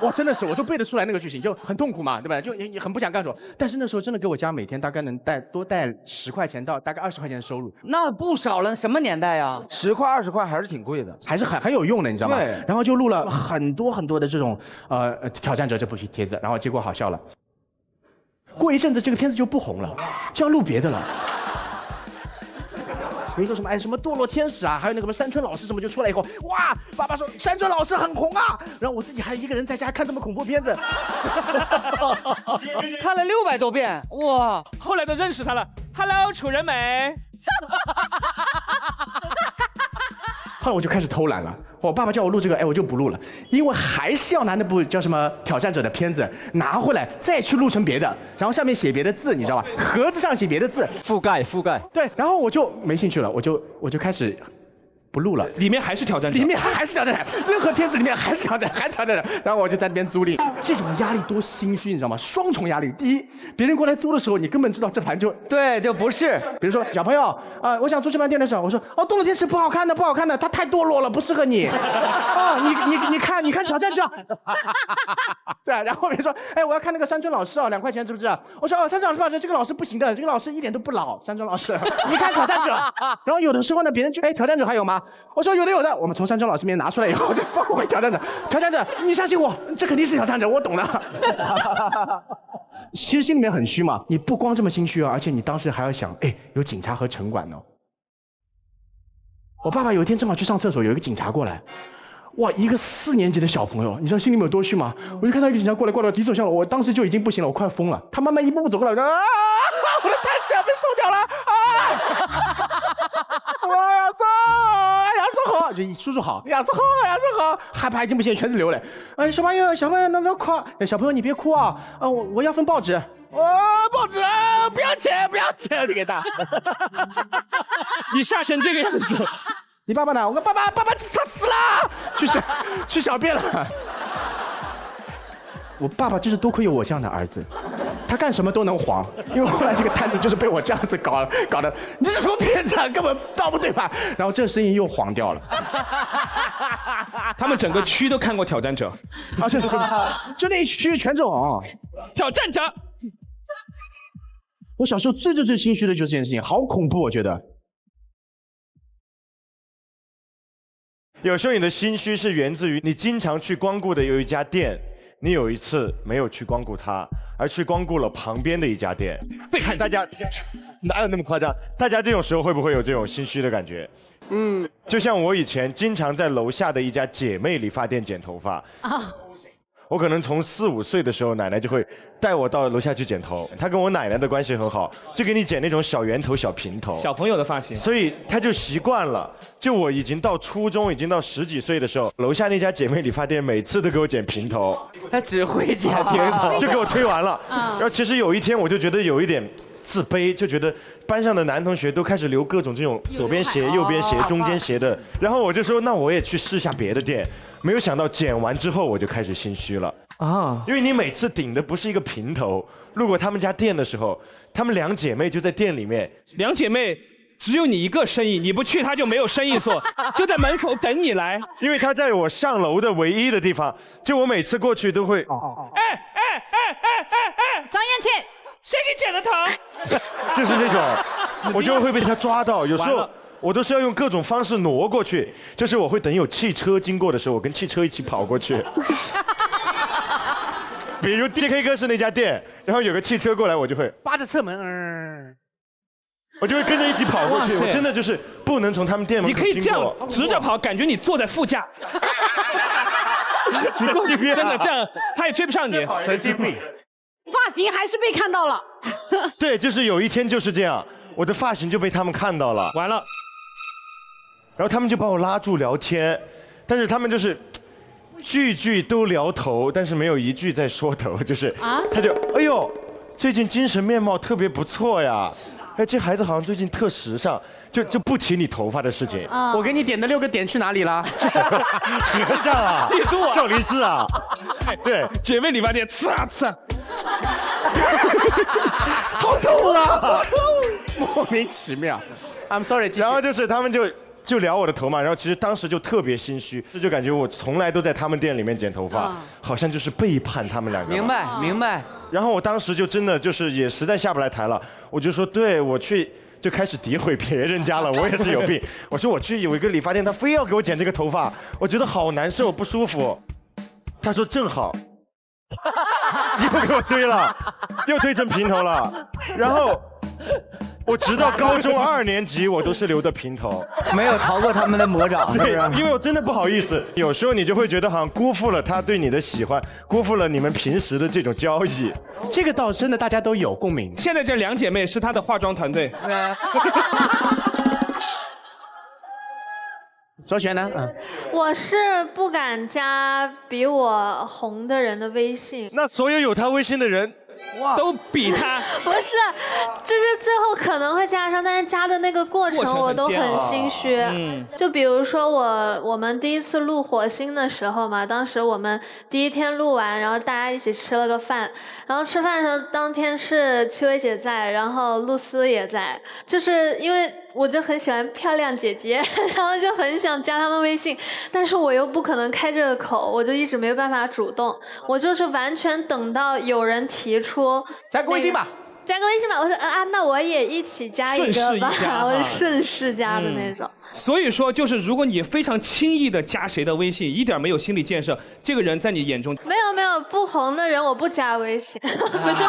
S1: 哇，真的是我都背得出来那个剧情，就很痛苦嘛，对吧？就你很不想干什么，但是那时候真的给我家每天大概能多带10块钱到大概20块钱的收入，
S11: 那不少了。什么年代呀
S4: ？10块20块还是挺贵的，
S1: 还是很有用的，你知道吗？对。然后就录了很多的这种挑战者这部帖子，然后结果好笑了。过一阵子这个片子就不红了，就要录别的了。比如说什么什么堕落天使啊，还有那个什么山村老师什么就出来以后，哇，爸爸说山村老师很红啊，然后我自己还一个人在家看这么恐怖片子，
S11: 看了600多遍，哇！
S2: 后来都认识他了 ，Hello， 楚人美。
S1: 后来我就开始偷懒了，我爸爸叫我录这个，我就不录了，因为还是要拿那部叫什么挑战者的片子拿回来，再去录成别的，然后上面写别的字，你知道吧？盒子上写别的字，
S4: 覆盖。
S1: 对，然后我就没兴趣了，我就开始不录了，
S2: 里面还是挑战者，
S1: 任何片子里面还是挑战者，然后我就在那边租赁，这种压力多心虚，你知道吗？双重压力。第一，别人过来租的时候，你根本知道这盘就
S11: 不是。
S1: 比如说小朋友我想租这盘电视，我说堕落天使不好看的，它太堕落了，不适合你。你看挑战者。对，然后别人说我要看那个山村老师2块钱，知不知道？我说山村老师不好，这个老师不行的，这个老师一点都不老，山村老师。你看挑战者。然后有的时候呢，别人就挑战者还有吗？我说有的，我们从山村老师面前拿出来以后就放回挑战者。挑战者，你相信我，这肯定是挑战者，我懂的。其实心里面很虚嘛，你不光这么心虚而且你当时还要想，有警察和城管哦。我爸爸有一天正好去上厕所，有一个警察过来，哇，一个4年级的小朋友，你知道心里面有多虚吗？我就看到一个警察过来敌手相了，我当时就已经不行了，我快疯了。他慢慢一步步走过来，我的摊子要被收掉了啊！亚瑟好，就叔叔好，亚瑟好，害怕已经不行，全是流泪。小朋友，能不要哭？小朋友你别哭啊！我要份报纸。报纸不要钱，你给他。
S2: 你吓成这个样子，
S1: 你爸爸呢？我跟爸爸死了，去小便了。我爸爸就是多亏有我这样的儿子，他干什么都能黄，因为后来这个摊子就是被我这样子搞的，你这什么片子啊，根本道不对吧？然后这个生意又黄掉了。
S2: 他们整个区都看过挑战者，
S1: 就那一区全这种
S2: 挑战者。
S1: 我小时候最心虚的就是这件事情，好恐怖，我觉得。
S12: 有时候你的心虚是源自于你经常去光顾的有一家店。你有一次没有去光顾它，而去光顾了旁边的一家店，
S2: 被看。
S12: 大家哪有那么夸张？大家这种时候会不会有这种心虚的感觉？就像我以前经常在楼下的一家姐妹理发店剪头发我可能从4、5岁的时候，奶奶就会带我到楼下去剪头。她跟我奶奶的关系很好，就给你剪那种小圆头、小平头，
S2: 小朋友的发型，
S12: 所以她就习惯了。就我已经到初中，已经到10几岁的时候，楼下那家姐妹理发店每次都给我剪平头，
S11: 她只会剪平头，
S12: 就给我推完了。然后其实有一天我就觉得有一点自卑，就觉得班上的男同学都开始留各种这种左边斜、右边斜、中间斜的，然后我就说那我也去试一下别的店。没有想到剪完之后我就开始心虚了啊，因为你每次顶的不是一个平头。路过他们家店的时候，她们2姐妹就在店里面，
S2: 两姐妹只有你一个生意，你不去他就没有生意做，就在门口等你来。
S12: 因为他在我上楼的唯一的地方，就我每次过去都会。
S16: 张艳倩，
S2: 谁给剪的头？
S12: 就是那种，我就会被他抓到。有时候我都是要用各种方式挪过去，就是我会等有汽车经过的时候，我跟汽车一起跑过去。比如 JK 哥是那家店，然后有个汽车过来，我就会
S1: 扒着侧门，
S12: 我就会跟着一起跑过去。我真的就是不能从他们店门口经过。
S2: 你可以这样直着跑，感觉你坐在副驾。真的这样，他也追不上你，神经病。
S16: 发型还是被看到了。
S12: 对，就是有一天就是这样，我的发型就被他们看到了。
S2: 完了，
S12: 然后他们就把我拉住聊天，但是他们就是句句都聊头，但是没有一句在说头，就是他就哎呦，最近精神面貌特别不错呀，哎这孩子好像最近特时尚，就不提你头发的事情。
S1: 我给你点的6个点去哪里了？
S12: 和尚啊，少林寺啊，对，
S2: 姐妹理发店，刺啊刺啊。
S1: 好痛啊！莫名其妙。I'm sorry。
S12: 然后就是他们就聊我的头嘛，然后其实当时就特别心虚，就感觉我从来都在他们店里面剪头发，好像就是背叛他们两个。
S11: 明白。
S12: 然后我当时就真的就是也实在下不来台了，我就说对我去。就开始诋毁别人家了，我也是有病。我说我去有一个理发店，他非要给我剪这个头发，我觉得好难受不舒服。他说正好，又给我推了，又推成平头了。然后我直到高中2年级我都是留的平头，
S11: 没有逃过他们的魔掌。
S12: 对，因为我真的不好意思，有时候你就会觉得好像辜负了他对你的喜欢，辜负了你们平时的这种交易。
S1: 这个倒真的大家都有共鸣。
S2: 现在这2姐妹是她的化妆团队。
S1: 卓璇呢？
S17: 我是不敢加比我红的人的微信。
S12: 那所有他微信的人，
S2: 都比他。
S17: 不是，就是最后可能会加上，但是加的那个过程我都很心虚。就比如说我们第一次录火星的时候嘛，当时我们第一天录完，然后大家一起吃了个饭，然后吃饭的时候当天是戚薇姐在，然后露丝也在，就是因为我就很喜欢漂亮姐姐，然后就很想加他们微信，但是我又不可能开这个口，我就一直没有办法主动，我就是完全等到有人提出
S1: 加个微信吧。
S17: 加个微信吧，我说那我也一起加一个吧，我是顺势加的那种。
S2: 所以说，就是如果你非常轻易的加谁的微信，一点没有心理建设，这个人在你眼中
S17: 没有不红的人我不加微信，不是。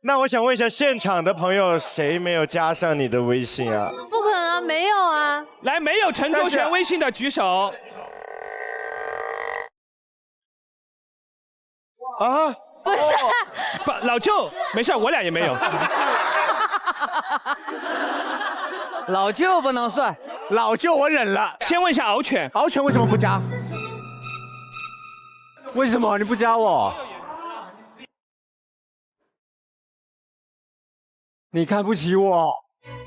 S12: 那我想问一下现场的朋友，谁没有加上你的微信啊？
S17: 不可能，没有啊！
S2: 来，没有陈卓璇微信的举手。
S12: 啊？
S17: 不是，
S2: 老舅，没事，我俩也没有。
S11: 老舅不能算，
S1: 老舅我忍了。
S2: 先问一下敖犬，
S1: 敖犬为什么不加？
S18: 为什么你不加我？你看不起我？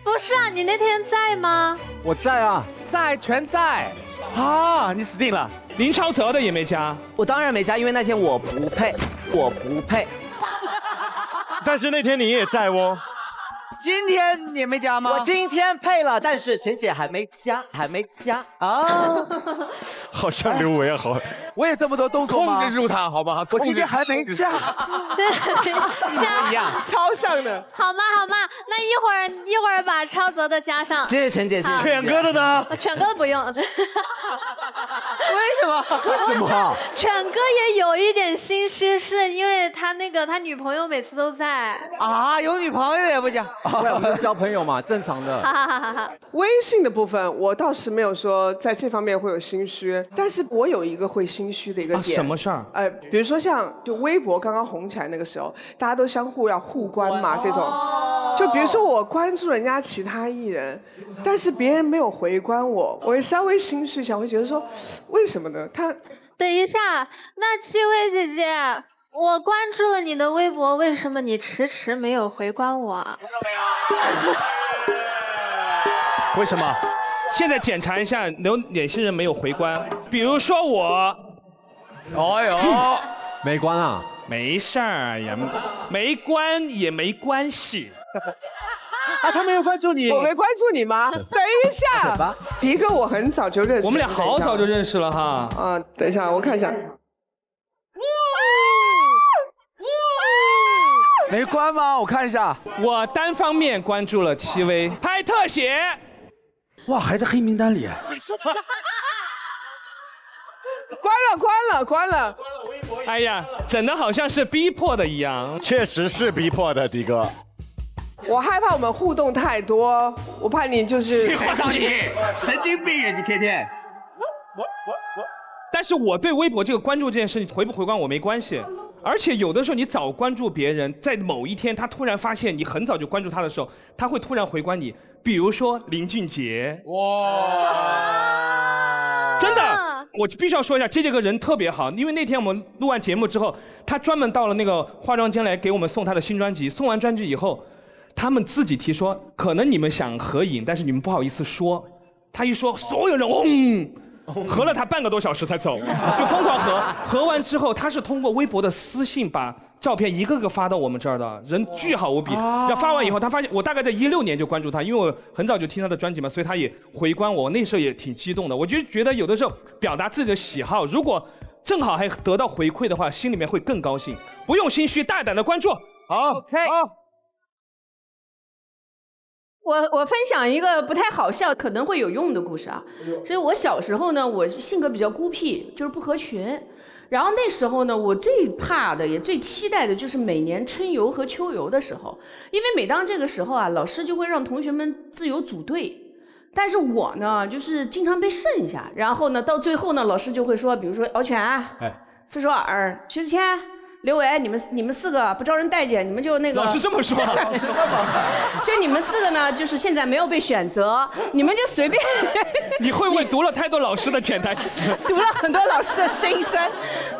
S17: 不是啊，你那天在吗？
S18: 我在啊，
S1: 在，全在。啊，你死定了。
S2: 林超泽的也没加，
S15: 我当然没加，因为那天我不配。
S12: 但是那天你也在哦。
S11: 今天你没加吗？
S15: 我今天配了，但是陈姐还没加啊。
S12: 好像刘维啊，好。
S18: 我也这么多动作吗？
S2: 控制住他，好吧？
S18: 我今天还没加。
S17: 加
S1: 一样，
S3: 超像的。
S17: 好嘛，那一会儿把超泽的加上。
S15: 谢谢陈姐，谢谢。
S12: 犬哥的呢？
S17: 犬哥的不用。为
S15: 什么？
S17: 犬哥也有一点心虚，是因为他女朋友每次都在。
S11: 啊，有女朋友也不加。
S18: 我们交朋友嘛，正常的。
S3: 微信的部分，我倒是没有说在这方面会有心虚，但是我有一个会心虚的一个点。
S2: 什么事儿？
S3: 比如说像就微博刚刚红起来那个时候，大家都相互要互关嘛，这种。就比如说我关注人家其他艺人，但是别人没有回关我，我会稍微心虚一下，会觉得说，为什么呢？
S17: 等一下，那戚薇姐姐。我关注了你的微博，为什么你迟迟没有回关我？
S1: 为什么？
S2: 现在检查一下有哪些人没有回关，比如说我。
S18: 哎呦，没关啊？
S2: 没事儿呀，没关也没关系。
S15: 啊，他没有关注你，
S3: 我没关注你吗？等一下，迪哥我很早就认识，
S2: 我们俩好早就认识了哈。
S3: 啊，等一下，我看一下。
S18: 没关吗？我看一下，
S2: 我单方面关注了戚薇，拍特写。
S18: 哇，还在黑名单里。
S3: 关了。
S2: 哎呀，整的好像是逼迫的一样。
S12: 确实是逼迫的，迪哥。
S3: 我害怕我们互动太多，我怕你就是
S15: 配上你，神经病啊！你天天。
S2: 但是我对微博这个关注这件事情回不回关我没关系，而且有的时候你早关注别人，在某一天他突然发现你很早就关注他的时候，他会突然回关你。比如说林俊杰，哇，真的，我必须要说一下，这个人特别好，因为那天我们录完节目之后，他专门到了那个化妆间来给我们送他的新专辑，送完专辑以后，他们自己提说，可能你们想合影，但是你们不好意思说，他一说，所有人合了他半个多小时才走，就疯狂合完之后，他是通过微博的私信把照片一个个发到我们这儿的，人巨好无比。要发完以后，他发现我大概在16年就关注他，因为我很早就听他的专辑嘛，所以他也回关我，那时候也挺激动的。我就觉得有的时候表达自己的喜好，如果正好还得到回馈的话，心里面会更高兴。不用心虚，大胆的关注。
S12: 好，
S13: 我分享一个不太好笑，可能会有用的故事啊。所以我小时候呢，我性格比较孤僻，就是不合群。然后那时候呢，我最怕的也最期待的就是每年春游和秋游的时候，因为每当这个时候啊，老师就会让同学们自由组队。但是我呢，就是经常被剩下。然后呢，到最后呢，老师就会说，比如说敖犬、傅首尔、薛之谦、刘维，你们4个不招人待见，你们就那个。
S2: 老师这么说。
S13: 就你们4个呢，就是现在没有被选择，你们就随便。
S2: 你会不会读了太多老师的潜台词？
S13: 读了很多老师的心声。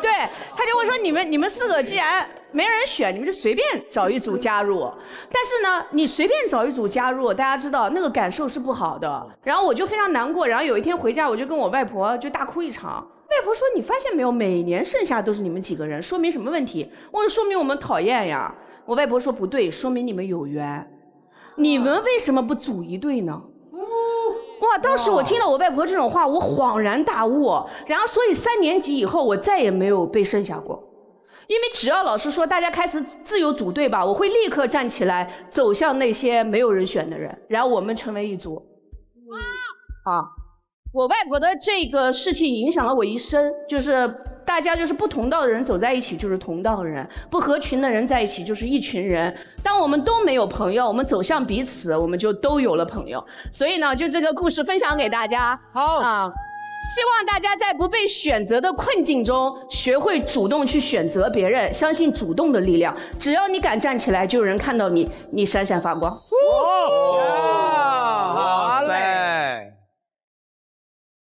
S13: 对，他就会说你们4个既然没人选，你们就随便找一组加入。但是呢，你随便找一组加入，大家知道那个感受是不好的。然后我就非常难过，然后有一天回家，我就跟我外婆就大哭一场。外婆说：“你发现没有，每年剩下都是你们几个人，说明什么问题？”我说：“说明我们讨厌呀。”我外婆说：“不对，说明你们有缘。你们为什么不组一队呢？”哇！当时我听到我外婆这种话，我恍然大悟。然后，所以3年级以后，我再也没有被剩下过。因为只要老师说大家开始自由组队吧，我会立刻站起来走向那些没有人选的人，然后我们成为一组。我外婆的这个事情影响了我一生，就是大家就是不同道的人走在一起就是同道人，不合群的人在一起就是一群人。当我们都没有朋友，我们走向彼此，我们就都有了朋友。所以呢，就这个故事分享给大家。好啊，希望大家在不被选择的困境中，学会主动去选择别人，相信主动的力量。只要你敢站起来，就有人看到你，你闪闪发光。
S3: 好嘞。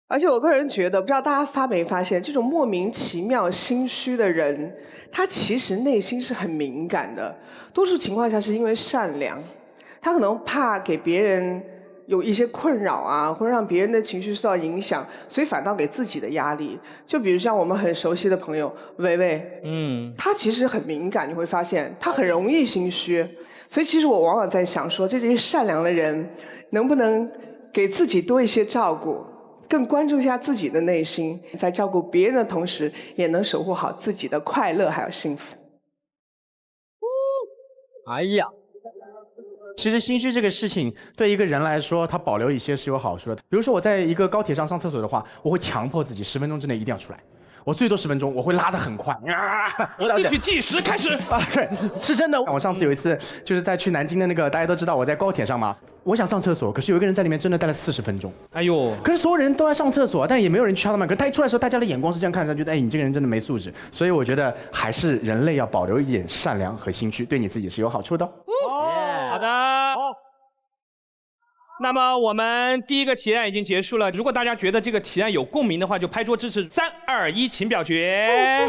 S3: 而且我个人觉得，不知道大家没发现，这种莫名其妙心虚的人，他其实内心是很敏感的。多数情况下是因为善良，他可能怕给别人有一些困扰啊，或者让别人的情绪受到影响，所以反倒给自己的压力。就比如像我们很熟悉的朋友维维，他其实很敏感，你会发现他很容易心虚。所以其实我往往在想说，这些善良的人能不能给自己多一些照顾，更关注一下自己的内心，在照顾别人的同时，也能守护好自己的快乐还有幸福。
S1: 哎呀，其实心虚这个事情对一个人来说，他保留一些是有好处的。比如说我在一个高铁上上厕所的话，我会强迫自己10分钟之内一定要出来。我最多10分钟，我会拉得很快。
S2: 进去计时开始
S1: 啊，对，是真的。我上次有一次就是在去南京的那个，大家都知道我在高铁上嘛，我想上厕所，可是有一个人在里面真的待了40分钟。
S2: 哎呦！
S1: 可是所有人都在上厕所，但也没有人去敲他们。可是他一出来的时候，大家的眼光是这样看着，觉得哎，你这个人真的没素质。所以我觉得还是人类要保留一点善良和心虚，对你自己是有好处的。
S2: 好的。那么我们第一个提案已经结束了。如果大家觉得这个提案有共鸣的话，就拍桌支持。3、2、1，请表决。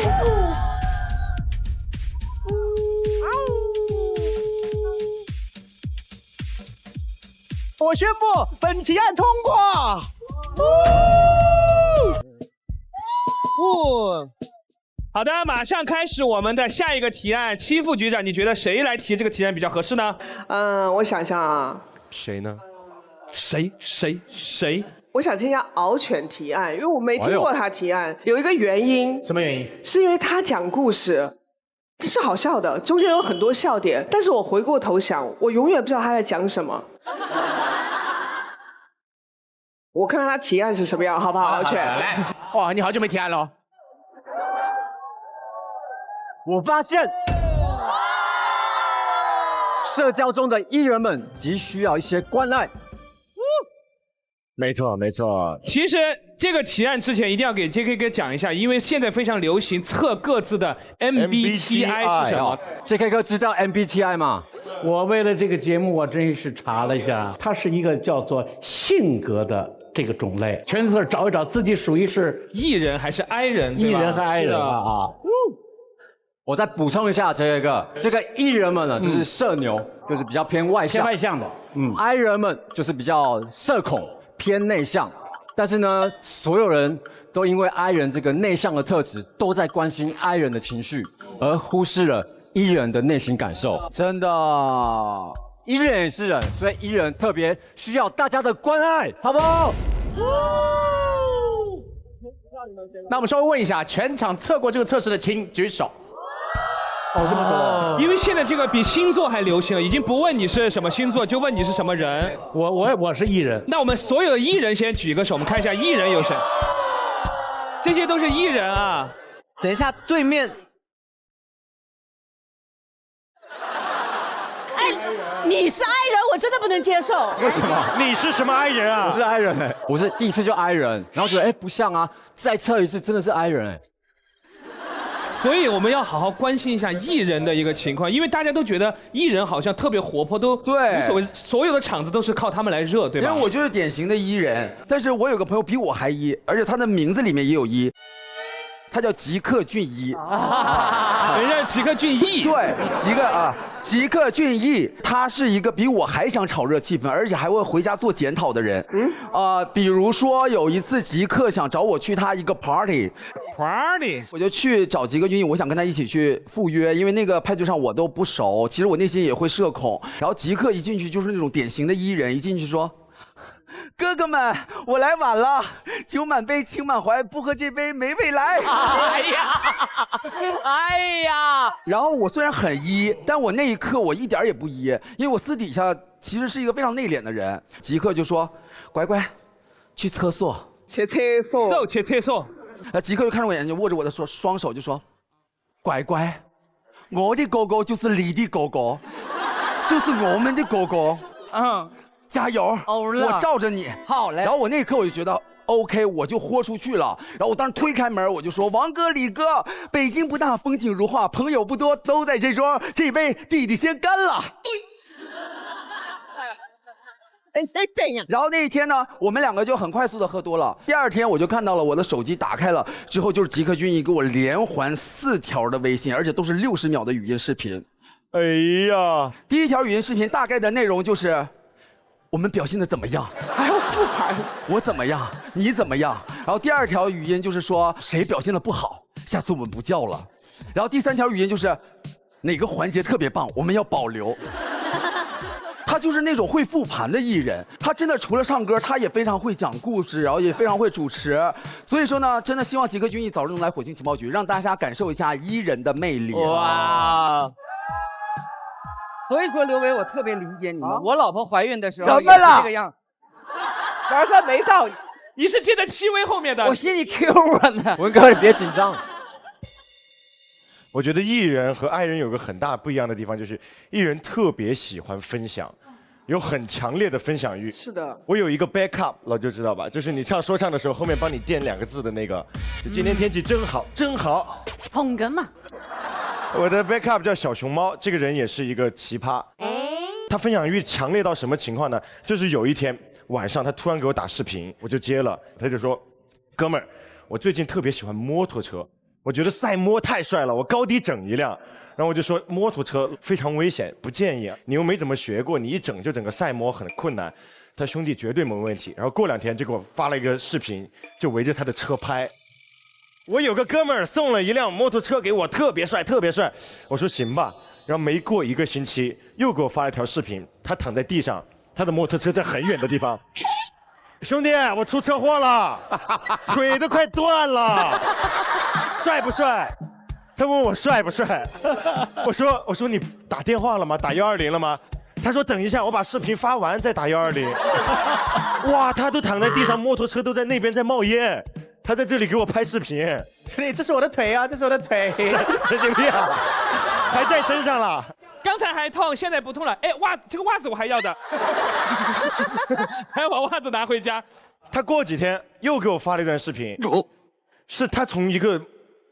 S10: 我宣布本提案通过。
S2: 好的，马上开始我们的下一个提案。戚副局长，你觉得谁来提这个提案比较合适呢？
S3: 我想想啊，
S12: 谁呢？
S2: 谁？
S3: 我想听一下敖犬提案，因为我没听过他提案，有一个原因。
S1: 什么原因？
S3: 是因为他讲故事是好笑的，中间有很多笑点，但是我回过头想，我永远不知道他在讲什么。我看看他提案是什么样，好不好？敖犬，
S1: 来，哇，你好久没提案了。
S19: 我发现，社交中的艺人们急需要一些关爱。
S12: 没错。
S2: 其实这个提案之前一定要给 JK 哥讲一下，因为现在非常流行测各自的 MBTI 是什么。
S19: JK 哥知道 MBTI 吗？
S9: 我为了这个节目，我真是查了一下，它是一个叫做性格的这个种类，全字找一找自己属于是
S2: E 人还是 I 人？
S9: E 人和 I 人啊。
S19: 我再补充一下，这个艺人们呢，就是社牛，就是比较偏外向，
S9: 偏外向的。
S19: I 人们就是比较社恐，偏内向。但是呢，所有人都因为 I 人这个内向的特质，都在关心 I 人的情绪，而忽视了 E 人的内心感受。
S18: 真的
S19: ，E 人也是人，所以 E 人特别需要大家的关爱，好不好？
S1: 那我们稍微问一下，全场测过这个测试的，请举手。
S2: 这么多，因为现在这个比星座还流行了，已经不问你是什么星座，就问你是什么人。
S9: 我是艺人。
S2: 那我们所有的艺人先举个手，我们看一下艺人有谁。这些都是艺人啊。
S15: 等一下，对面。
S13: 你是 I 人，我真的不能接受。
S19: 为什么？
S12: 你是什么 I 人啊？
S19: 我是 I 人我是第一次就 I 人，然后觉得不像啊，再测一次真的是 I 人
S2: 所以我们要好好关心一下艺人的一个情况，因为大家都觉得艺人好像特别活泼，都
S18: 对
S2: 无所谓，所有的场子都是靠他们来热，对吧？
S18: 因为我就是典型的 E 人，但是我有个朋友比我还 E， 而且他的名字里面也有 E， 他叫吉克隽逸。
S2: 人家吉克隽逸，
S18: 对，吉克隽逸，他是一个比我还想炒热气氛，而且还会回家做检讨的人。比如说有一次吉克想找我去他一个 party， 我就去找吉克隽逸，我想跟他一起去赴约，因为那个派对上我都不熟，其实我内心也会社恐。然后吉克一进去就是那种典型的 E 人，一进去说：“哥哥们，我来晚了，酒满杯，情满怀，不喝这杯没未来。”哎呀！然后我虽然很 E， 但我那一刻我一点也不 E， 因为我私底下其实是一个非常内敛的人。吉克就说：“乖乖，去厕所。”
S3: 去厕所。
S2: 走，去厕所。
S18: 吉克就看着我眼睛，握着我的双手就说：“乖乖，我的哥哥就是你的哥哥，就是我们的哥哥。加油！我罩着你。
S11: 好嘞。
S18: 然后我那一刻我就觉得 OK， 我就豁出去了。然后我当时推开门，我就说：“王哥、李哥，北京不大，风景如画，朋友不多，都在这桌，这杯弟弟先干了。”然后那一天呢，我们两个就很快速的喝多了。第二天我就看到了我的手机打开了之后，就是吉克隽逸给我连环4条的微信，而且都是60秒的语音视频。
S12: 哎呀，
S18: 第一条语音视频大概的内容就是：我们表现的怎么样？
S3: 还要复盘？
S18: 我怎么样？你怎么样？然后第2条语音就是说谁表现的不好，下次我们不叫了。然后第3条语音就是哪个环节特别棒，我们要保留。他就是那种会复盘的艺人，他真的除了唱歌，他也非常会讲故事，然后也非常会主持。所以说呢，真的希望吉克隽逸早日能来火星情报局，让大家感受一下艺人的魅力。
S11: 哇！所以说刘维，我特别理解你们。我老婆怀孕的时候
S18: 怎么了？
S11: 这个样，
S3: 玩哥没到，
S2: 你是接在戚薇后面的。
S11: 我心里 Q 我呢。
S19: 文哥，你别紧张。
S12: 我觉得艺人和爱人有个很大不一样的地方，就是艺人特别喜欢分享，有很强烈的分享欲。
S3: 是的，
S12: 我有一个 backup， 老就知道吧，就是你唱说唱的时候，后面帮你垫2个字的那个，就今天天气真好，真好。
S16: 捧哏嘛。
S12: 我的 backup 叫小熊猫，这个人也是一个奇葩。他分享欲强烈到什么情况呢？就是有一天晚上，他突然给我打视频，我就接了，他就说：“哥们儿，我最近特别喜欢摩托车。”我觉得赛摩太帅了，我高低整一辆。然后我就说摩托车非常危险，不建议。你又没怎么学过，你一整就整个赛摩很困难。他兄弟绝对没问题。然后过2天就给我发了一个视频，就围着他的车拍。我有个哥们儿送了一辆摩托车给我，特别帅，特别帅。我说行吧。然后没过1个星期，又给我发了条视频，他躺在地上，他的摩托车在很远的地方。兄弟，我出车祸了，腿都快断了，帅不帅？他问我帅不帅，我说你打电话了吗？打120了吗？他说等一下，我把视频发完再打120。哇，他都躺在地上，摩托车都在那边在冒烟，他在这里给我拍视频。
S1: 兄弟，这是我的腿啊，这是我的腿。
S12: 神经病啊，还在身上了。
S2: 刚才还痛，现在不痛了。哎，这个袜子我还要的，还要把袜子拿回家。
S12: 他过几天又给我发了一段视频，是他从一个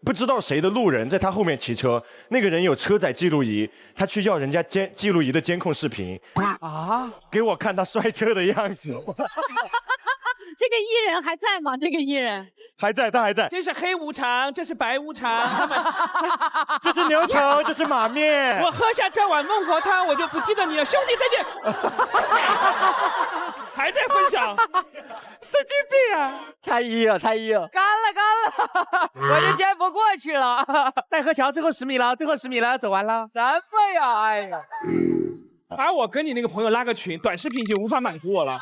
S12: 不知道谁的路人在他后面骑车，那个人有车载记录仪，他去要人家记录仪的监控视频啊，给我看他摔车的样子。
S16: 这个艺人还在吗？这个艺人
S12: 还在，他还在。
S2: 这是黑无常，这是白无常，
S12: 这是牛头，这是马面。
S2: 我喝下这碗孟婆汤，我就不记得你了，兄弟再见。还在分享，
S11: 神经病啊！太一了，干了，我就先不过去了。
S1: 奈何桥最后10米了，最后10米了，走完了。
S11: 什么呀？哎呀！
S2: 而我跟你那个朋友拉个群，短视频已经无法满足我了，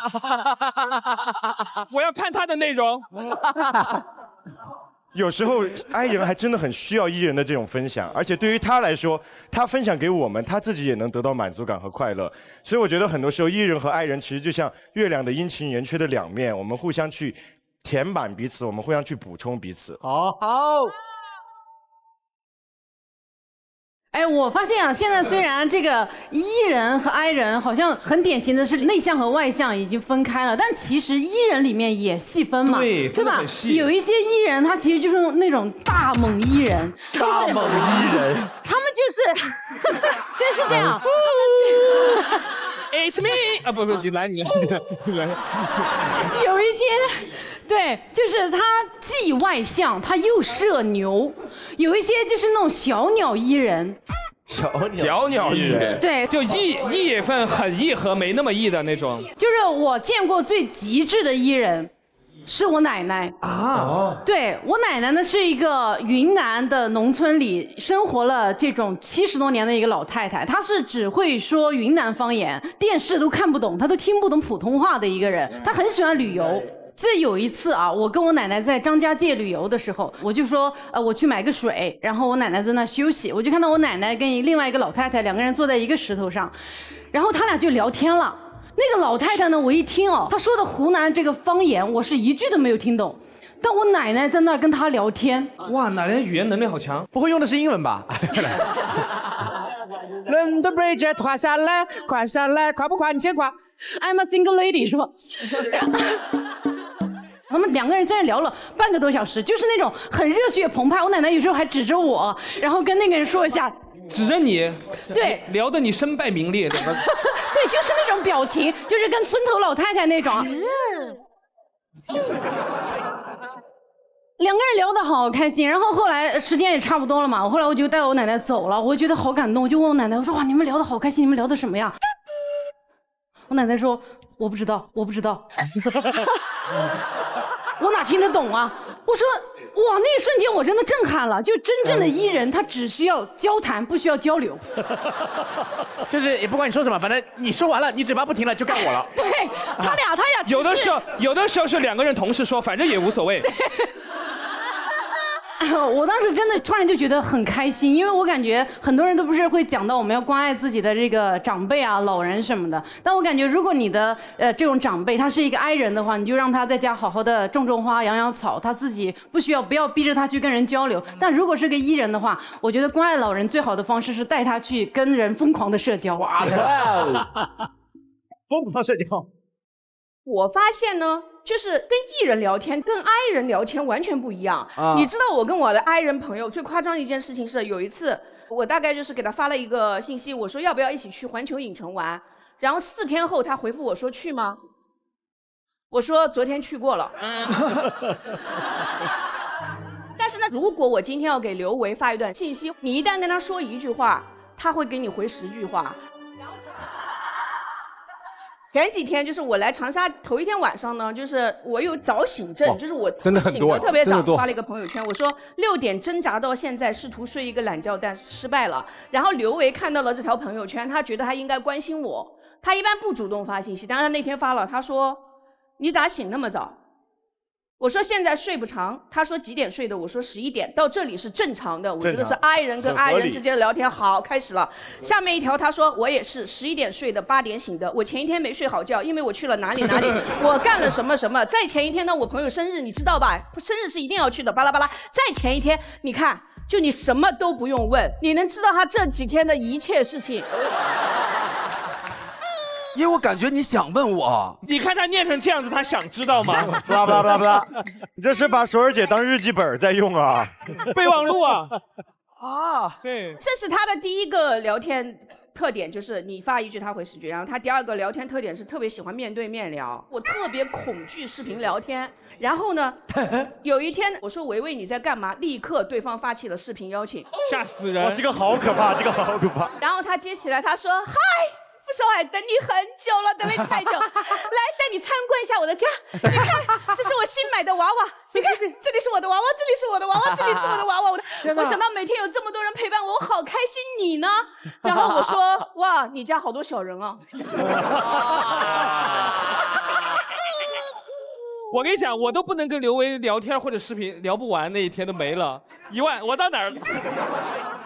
S2: 我要看他的内容。
S12: 有时候爱人还真的很需要艺人的这种分享，而且对于他来说，他分享给我们，他自己也能得到满足感和快乐。所以我觉得很多时候艺人和爱人其实就像月亮的阴晴圆缺的2面，我们互相去填满彼此，我们互相去补充彼此。
S8: 好。
S16: 哎，我发现啊，现在虽然这个艺人和I人好像很典型的是内向和外向已经分开了，但其实艺人里面也细分嘛，
S2: 对
S16: 吧？有一些艺人他其实就是那种大猛艺人，
S18: 大猛艺人，
S16: 他们就是真是这样。
S2: It's me 啊，不，你来。
S16: 有一些。对，就是他既外向，他又社牛，有一些就是那种小鸟艺人，
S2: 小鸟艺人，
S16: 对，
S2: 就艺也分很艺和没那么艺的那种。
S16: 就是我见过最极致的艺人，是我奶奶啊。对，我奶奶呢是一个云南的农村里生活了这种70多年的一个老太太，她是只会说云南方言，电视都看不懂，她都听不懂普通话的一个人。她很喜欢旅游。记得有一次啊，我跟我奶奶在张家界旅游的时候，我就说我去买个水，然后我奶奶在那休息，我就看到我奶奶跟另外一个老太太2个人坐在一个石头上，然后他俩就聊天了。那个老太太呢，我一听她说的湖南这个方言，我是一句都没有听懂，但我奶奶在那跟她聊天。
S2: 哇，奶奶语言能力好强，
S1: 不会用的是英文吧？伦敦 Bridge 跨下来，跨下来，跨不跨你先跨。
S16: I'm a single lady 是吧？他们2个人在那聊了半个多小时，就是那种很热血澎湃。我奶奶有时候还指着我，然后跟那个人说一下，
S2: 指着你，
S16: 对，
S2: 聊得你身败名裂，对，
S16: 就是那种表情，就是跟村头老太太那种。2个人聊得好开心，然后后来时间也差不多了嘛，后来我就带我奶奶走了，我觉得好感动，我就问我奶奶，我说哇，你们聊得好开心，你们聊的什么呀？我奶奶说我不知道。我哪听得懂啊？我说哇，那一瞬间我真的震撼了，就真正的艺人他只需要交谈，不需要交流。
S1: 就是也不管你说什么，反正你说完了，你嘴巴不停了就该我了。
S16: 对，他俩
S2: 有的时候是2个人同时说，反正也无所谓。
S16: 我当时真的突然就觉得很开心，因为我感觉很多人都不是会讲到我们要关爱自己的这个长辈啊、老人什么的，但我感觉如果你的这种长辈他是一个I人的话，你就让他在家好好的种花、养草，他自己不要逼着他去跟人交流。但如果是个I人的话，我觉得关爱老人最好的方式是带他去跟人疯狂的社交。哇，
S1: 疯狂社交。
S13: 我发现呢，就是跟艺人聊天跟I人聊天完全不一样。你知道我跟我的I人朋友最夸张的一件事情是，有一次我大概就是给他发了一个信息，我说要不要一起去环球影城玩，然后4天后他回复我说去吗？我说昨天去过了。但是呢，如果我今天要给刘维发一段信息，你一旦跟他说1句话，他会给你回10句话。前几天就是我来长沙头一天晚上呢，就是我有早醒症，就是我
S19: 真的很多
S13: 醒得特别早，
S19: 真的多
S13: 发了一个朋友圈，我说6点挣扎到现在，试图睡一个懒觉，但失败了。然后刘维看到了这条朋友圈，他觉得他应该关心我，他一般不主动发信息，但是他那天发了，他说你咋醒那么早？我说现在睡不长，他说几点睡的？我说11点，到这里是正常的。我觉得是 I 人跟 I 人之间的聊天。好，开始了。下面一条他说我也是11点睡的，8点醒的。我前一天没睡好觉，因为我去了哪里，我干了什么什么。再前一天呢，我朋友生日，你知道吧？生日是一定要去的，巴拉巴拉。再前一天，你看，就你什么都不用问，你能知道他这几天的一切事情。
S18: 因为我感觉你想问我，
S2: 你看他念成这样子，他想知道吗？
S12: 不啦不啦不啦不啦，你这是把索儿姐当日记本在用啊？
S2: 备忘录啊？
S18: 啊，
S2: 对，
S13: 这是他的第一个聊天特点，就是你发一句他回10句。然后他第二个聊天特点是特别喜欢面对面聊，我特别恐惧视频聊天。然后呢，有一天我说维维你在干嘛？立刻对方发起了视频邀请，
S2: 吓死人！
S12: 哇，这个好可怕，这个好可怕。
S13: 然后他接起来，他说嗨。傅首尔，等你很久了，等了你太久，来带你参观一下我的家。你看，这是我新买的娃娃，你看这里是我的娃娃，这里是我的娃娃，这里是我的娃娃。我想到每天有这么多人陪伴我，我好开心。你呢？然后我说，哇，你家好多小人啊。
S2: 我跟你讲，我都不能跟刘维聊天或者视频，聊不完，那一天都没了1万，我到哪儿？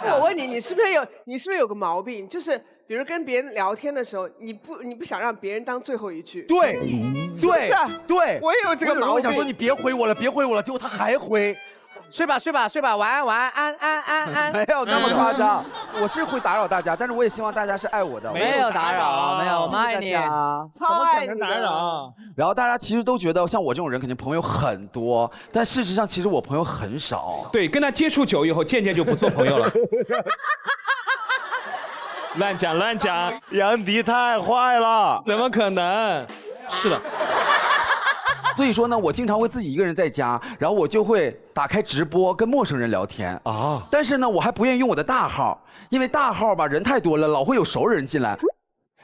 S3: 我问你，你是不是有个毛病？就是比如跟别人聊天的时候，你不想让别人当最后一句。
S18: 对，
S3: 是不是啊
S18: 对，
S3: 我也有这个毛病。
S18: 我想说你别回我了，别回我了，结果他还回。
S15: 睡吧睡吧睡吧，晚安晚安安安安安。
S18: 没有那么夸张，我是会打扰大家，但是我也希望大家是爱我的。
S15: 没有打扰，没有，我们爱你，
S3: 超爱你
S2: 打扰。
S18: 然后大家其实都觉得像我这种人肯定朋友很多，但事实上其实我朋友很少。
S2: 对，跟他接触久以后，渐渐就不做朋友了。乱讲乱讲，
S12: 杨迪太坏了，
S2: 怎么可能？是的。
S18: 所以说呢，我经常会自己一个人在家，然后我就会打开直播跟陌生人聊天啊。但是呢，我还不愿意用我的大号，因为大号吧人太多了，老会有熟人进来。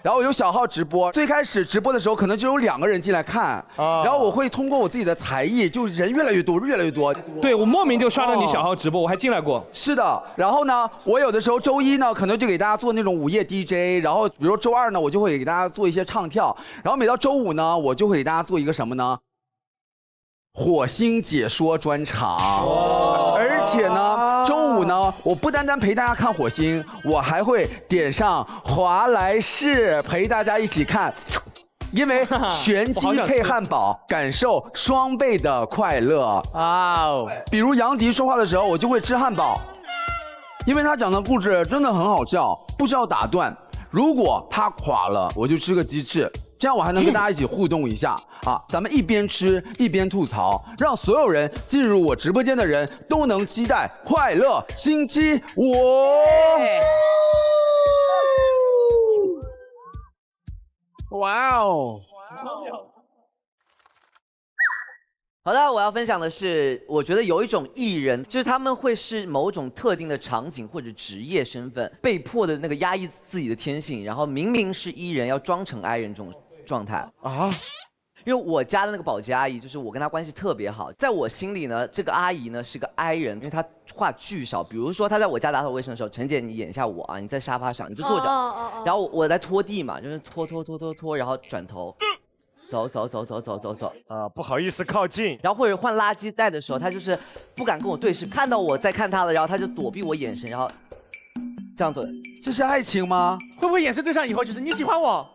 S18: 然后有小号直播，最开始直播的时候可能就有2个人进来看，然后我会通过我自己的才艺，就人越来越多，越来越多。
S2: 对，我莫名就刷到你小号直播，我还进来过。
S18: 是的，然后呢，我有的时候周一呢，可能就给大家做那种午夜 DJ， 然后比如说周二呢，我就会给大家做一些唱跳，然后每到周五呢，我就会给大家做一个什么呢？火星解说专场，而且呢，周五呢，我不单单陪大家看火星，我还会点上华莱士陪大家一起看，因为全鸡配汉堡，感受双倍的快乐。哇哦！比如杨迪说话的时候，我就会吃汉堡，因为他讲的故事真的很好笑，不需要打断。如果他垮了，我就吃个鸡翅。这样我还能跟大家一起互动一下啊！咱们一边吃一边吐槽，让所有人进入我直播间的人都能期待快乐星期五。
S15: 哇哦！好的，我要分享的是，我觉得有一种艺人，就是他们会是某种特定的场景或者职业身份，被迫的那个压抑自己的天性，然后明明是艺人，要装成 I 人这种状态啊。因为我家的那个保洁阿姨，就是我跟她关系特别好，在我心里呢，这个阿姨呢是个 I 人，因为她话巨少。比如说她在我家打扫卫生的时候，陈姐你演一下我啊，你在沙发上你就坐着，然后我在拖地嘛，就是拖，然后转头。走，
S12: 不好意思靠近。
S15: 然后或者换垃圾袋的时候，他就是不敢跟我对视，看到我在看他了，然后他就躲避我眼神，然后这样子。
S18: 这是爱情吗？
S15: 会不会眼神对上以后就是你喜欢我？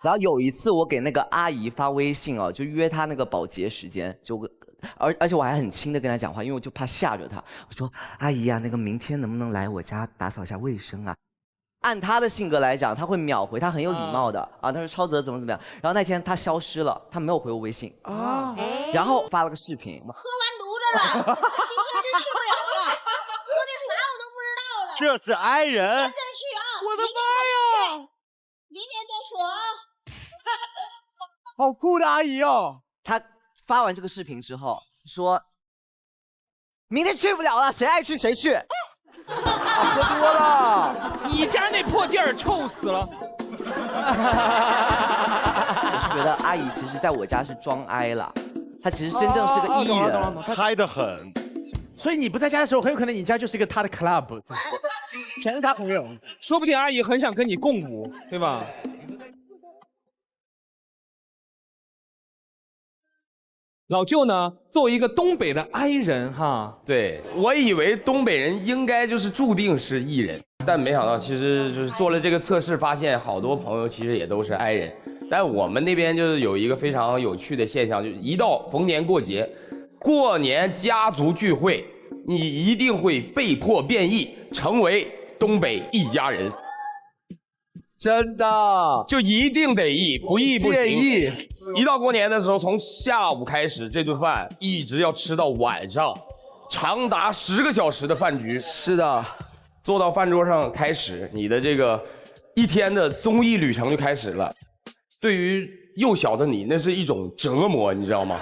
S15: 然后有一次我给那个阿姨发微信哦，就约她那个保洁时间，就而且我还很轻的跟她讲话，因为我就怕吓着她。我说阿姨啊，那个明天能不能来我家打扫一下卫生啊？按他的性格来讲，他会秒回，他很有礼貌的啊。他说超泽怎么样，然后那天他消失了，他没有回我微信啊，然后发了个视频。
S20: 喝完犊子了，今天是去不了了，喝的啥我都不知道了。
S12: 这是 I 人。
S20: 咱再去啊！
S2: 我的妈呀！
S20: 明天再说啊。
S15: 好酷的阿姨哦！他发完这个视频之后说，明天去不了了，谁爱去谁去。
S18: 喝多了，
S2: 你家那破地儿臭死了。
S15: 觉得阿姨其实在我家是装哀啦，她其实真正是个艺人，
S12: 嗨得很。
S1: 所以你不在家的时候，很有可能你家就是一个他的 club，
S2: 全是他朋友，说不定阿姨很想跟你共舞，对吧？老舅呢，作为一个东北的 I 人哈，
S7: 对我以为东北人应该就是注定是艺人，但没想到其实就是做了这个测试，发现好多朋友其实也都是 I 人。但我们那边就是有一个非常有趣的现象，就是一到逢年过节、过年家族聚会，你一定会被迫变异，成为东北一家人。
S18: 真的，
S7: 就一定得异，不异不行。
S18: 变异。
S7: 一到过年的时候，从下午开始，这顿饭一直要吃到晚上，长达10个小时的饭局。
S18: 是的，
S7: 坐到饭桌上开始，你的这个一天的综艺旅程就开始了。对于幼小的你，那是一种折磨，你知道吗？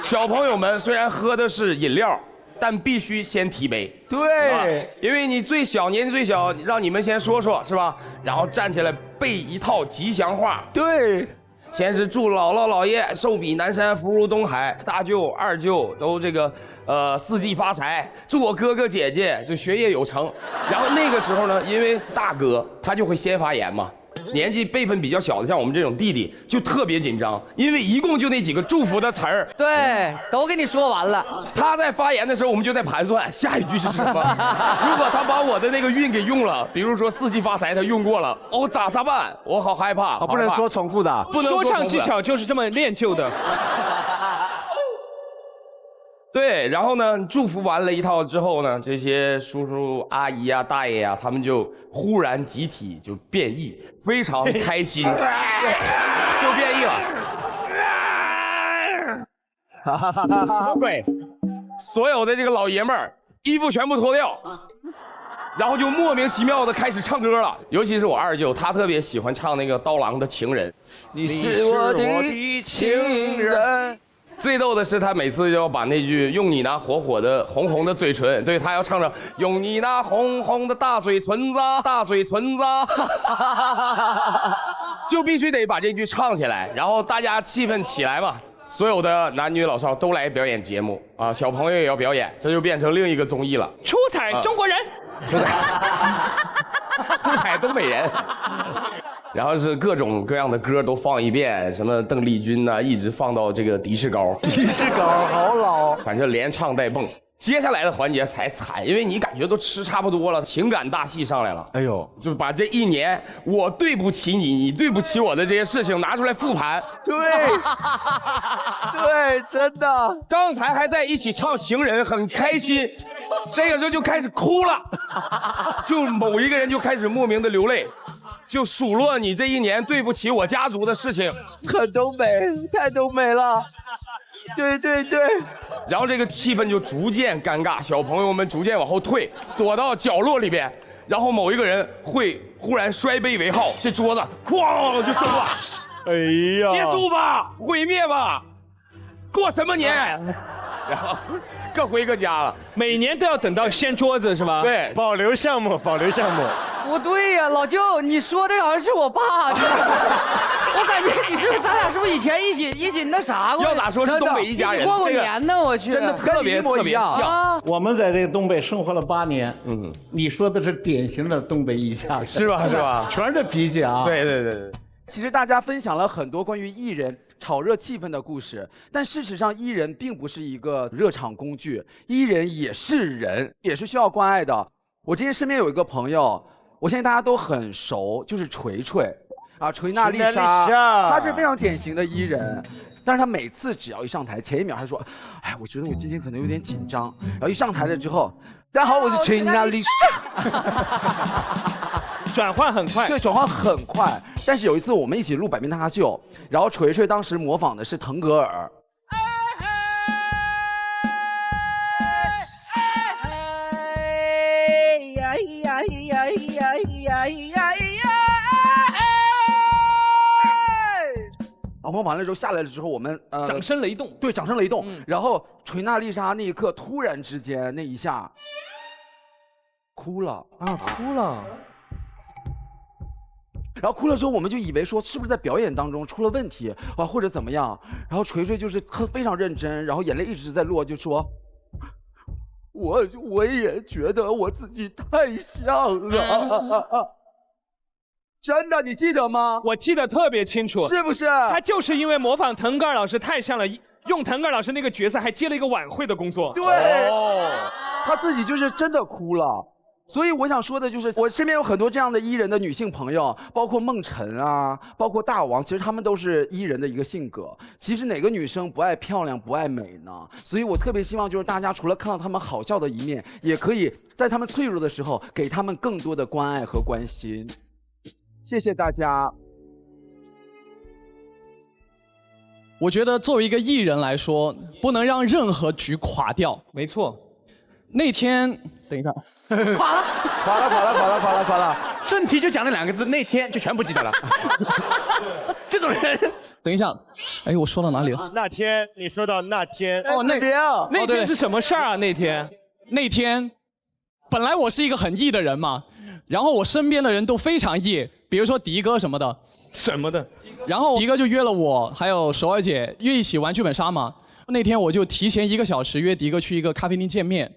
S7: 小朋友们虽然喝的是饮料，但必须先提杯。
S18: 对，
S7: 因为你最小，年纪最小，让你们先说说，是吧？然后站起来背一套吉祥话。
S18: 对。
S7: 先是祝姥姥姥爷寿比南山，福如东海，大舅二舅都这个四季发财，祝我哥哥姐姐就学业有成。然后那个时候呢，因为大哥他就会先发言嘛，年纪辈分比较小的，像我们这种弟弟就特别紧张，因为一共就那几个祝福的词儿，
S11: 对，都给你说完了。
S7: 他在发言的时候，我们就在盘算下一句是什么。如果他把我的那个韵给用了，比如说四季发财，他用过了，哦，咋办？我好害怕。
S19: 不能说重复的，
S7: 不能
S2: 说唱技巧就是这么练就的。
S7: 对，然后呢，祝福完了一套之后呢，这些叔叔阿姨啊、大爷啊，他们就忽然集体就变异，非常开心，就变异了。什么鬼？所有的这个老爷们儿衣服全部脱掉，然后就莫名其妙的开始唱歌了。尤其是我二舅，他特别喜欢唱那个刀郎的《情人》，
S18: 你是我的情人。
S7: 最逗的是，他每次就要把那句"用你那红红的嘴唇"，对他要唱着"用你那红红的大嘴唇子，大嘴唇子"，就必须得把这句唱起来，然后大家气氛起来嘛。所有的男女老少都来表演节目啊，小朋友也要表演，这就变成另一个综艺了。
S2: 出彩中国人，
S7: 出彩东北人。然后是各种各样的歌都放一遍，什么邓丽君呐，一直放到这个迪士高。
S18: 迪士高好老，
S7: 反正连唱带蹦。接下来的环节才惨，因为你感觉都吃差不多了，情感大戏上来了。
S12: 哎呦，
S7: 就把这一年我对不起你，你对不起我的这些事情拿出来复盘。
S18: 对，对，真的。
S7: 刚才还在一起唱《情人》，很开心，这个时候就开始哭了，就某一个人就开始莫名的流泪。就数落你这一年对不起我家族的事情，
S18: 很东北，太东北了。对对对，
S7: 然后这个气氛就逐渐尴尬，小朋友们逐渐往后退，躲到角落里边，然后某一个人会忽然摔杯为号，这桌子哐就崩了。
S12: 哎呀，
S7: 结束吧，毁灭吧，过什么年？然后各回各家了，
S2: 每年都要等到掀桌子是吧？
S7: 对，
S12: 保留项目，保留项目。
S11: 不对呀，老舅，你说的好像是我爸，我感觉你是不是咱俩是不是以前一起那啥过？
S7: 要咋说是东北一家人，
S11: 过过年呢，我去，
S7: 真的特别像。
S9: 我们在这个东北生活了8年，你说的是典型的东北一家人，
S7: 是吧？是吧？
S9: 全是脾气啊！
S7: 对对对对。
S18: 其实大家分享了很多关于艺人炒热气氛的故事，但事实上艺人并不是一个热场工具，艺人也是人，也是需要关爱的。我之前身边有一个朋友，我相信大家都很熟，就是锤锤啊，锤娜丽莎，她是非常典型的艺人。但是她每次只要一上台，前一秒还说：“哎，我觉得我今天可能有点紧张。”然后一上台了之后，大家好，我是锤娜丽莎。
S2: 转换很快，
S18: 对，转换很快。但是有一次我们一起录《百变大咖秀》，然后锤锤当时模仿的是腾格尔。然后完了之后下来了之后，我们
S2: 掌声雷动，
S18: 对，掌声雷动。然后锤娜丽莎那一刻突然之间那一下哭了啊，
S2: 哭了。
S18: 然后哭了之后，我们就以为说是不是在表演当中出了问题啊，或者怎么样。然后锤锤就是非常认真，然后眼泪一直在落，就说。我也觉得我自己太像了，真的，你记得吗？
S2: 我记得特别清楚，
S18: 是不是？
S2: 他就是因为模仿腾格尔老师太像了，用腾格尔老师那个角色还接了一个晚会的工作。
S18: 对，他自己就是真的哭了。所以我想说的就是，我身边有很多这样的艺人的女性朋友，包括梦辰啊，包括大王，其实他们都是艺人的一个性格。其实哪个女生不爱漂亮、不爱美呢？所以我特别希望就是大家除了看到他们好笑的一面，也可以在他们脆弱的时候给他们更多的关爱和关心。谢谢大家。
S21: 我觉得作为一个艺人来说，不能让任何局垮掉。
S2: 没错。
S21: 那天，等一下。
S1: 垮了。正题就讲了2个字，那天就全不记得了。这种人，
S21: 等一下，哎，我说到哪里了？
S12: 那天你说到那天
S21: 哦，那
S2: 天是什么事儿啊？那
S21: 天，本来我是一个很 E 的人嘛，然后我身边的人都非常 E， 比如说迪哥什么的，然后迪哥就约了我还有首尔姐约一起玩剧本杀嘛。那天我就提前1个小时约迪哥去一个咖啡厅见面。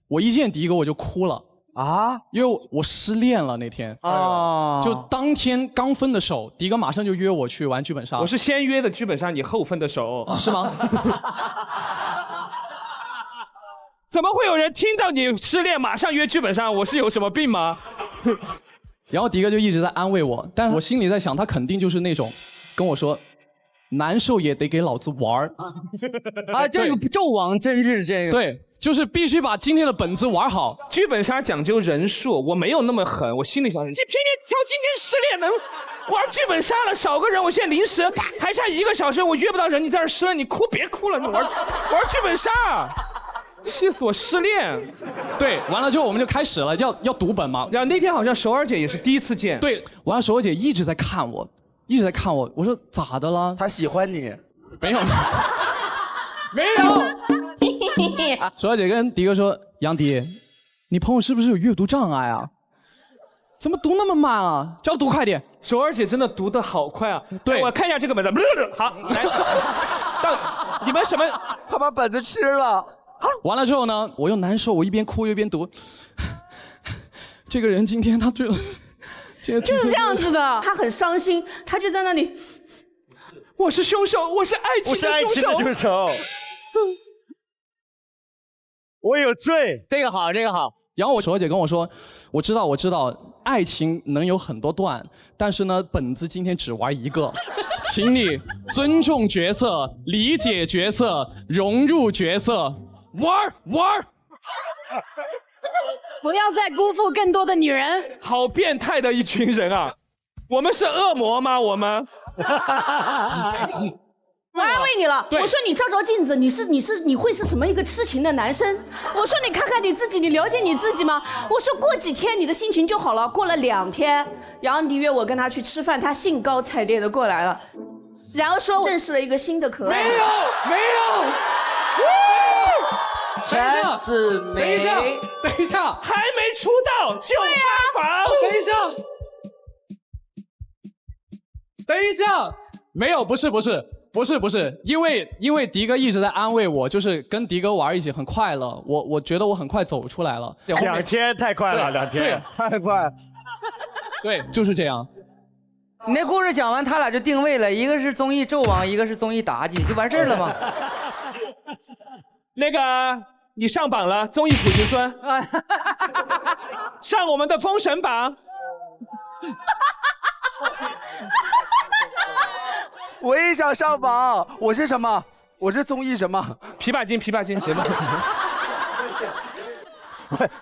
S21: 我一见迪哥我就哭了啊，因为我失恋了那天啊，就当天刚分的手，迪哥马上就约我去玩剧本杀。
S2: 我是先约的剧本杀，你后分的手
S21: 啊？是吗？
S2: 怎么会有人听到你失恋马上约剧本杀？我是有什么病吗？
S21: 然后迪哥就一直在安慰我，但是我心里在想，他肯定就是那种跟我说。难受也得给老子玩儿
S11: 啊！这个纣王真是这个，
S21: 对，就是必须把今天的本子玩好。
S2: 剧本杀讲究人数，我没有那么狠，我心里想，这偏偏挑今天失恋能玩剧本杀了，少个人，我现在临时还差1个小时，我约不到人，你在这失恋，你哭别哭了，你玩剧本杀，气死我失恋。
S21: 对，完了之后我们就开始了，要读本嘛。
S2: 然后那天好像首尔姐也是第一次见，
S21: 对，完了首尔姐一直在看我。我说咋的了？
S18: 他喜欢你？
S21: 没有，没有。首尔姐跟迪哥说：“杨迪，你朋友是不是有阅读障碍啊？怎么读那么慢啊？叫他读快点。”
S2: 首尔姐真的读得好快啊！对，我看一下这个本子。好，来，到你们什么？
S18: 他把本子吃了。
S21: 完了之后呢，我又难受，我一边哭一边读。这个人今天他对了。
S13: 就是这样子的，他很伤心，他就在那里。
S2: 我是凶手，我是爱情的凶手。
S12: 我有罪。
S11: 这个好，这个好。
S21: 然后我首尔姐跟我说，我知道，爱情能有很多段，但是呢，本子今天只玩1个，请你尊重角色，理解角色，融入角色，玩。
S16: 不要再辜负更多的女人。
S2: 好变态的一群人啊！我们是恶魔吗？我们？
S13: 我安慰你了，我说你照照镜子，你会是什么一个痴情的男生？我说你看看你自己，你了解你自己吗？我说过几天你的心情就好了。过了2天，杨迪约我跟他去吃饭，他兴高采烈的过来了，然后说认识了一个新的可爱。
S21: 没有。
S15: 陈子梅，
S21: 等一下，
S2: 还没出道就塌房。
S21: 等一下，没有，不是，因为迪哥一直在安慰我，就是跟迪哥玩一起很快乐，我觉得我很快走出来了。
S12: 2天太快了，2天
S18: 太快。
S21: 对，就是这样。
S11: 你那故事讲完，他俩就定位了，一个是综艺纣王，一个是综艺妲己，就完事儿了吗？
S2: 那个。你上榜了，综艺普贤孙，上我们的封神榜。
S18: 我也想上榜，我是什么？我是综艺什么？
S2: 琵琶精，行吧。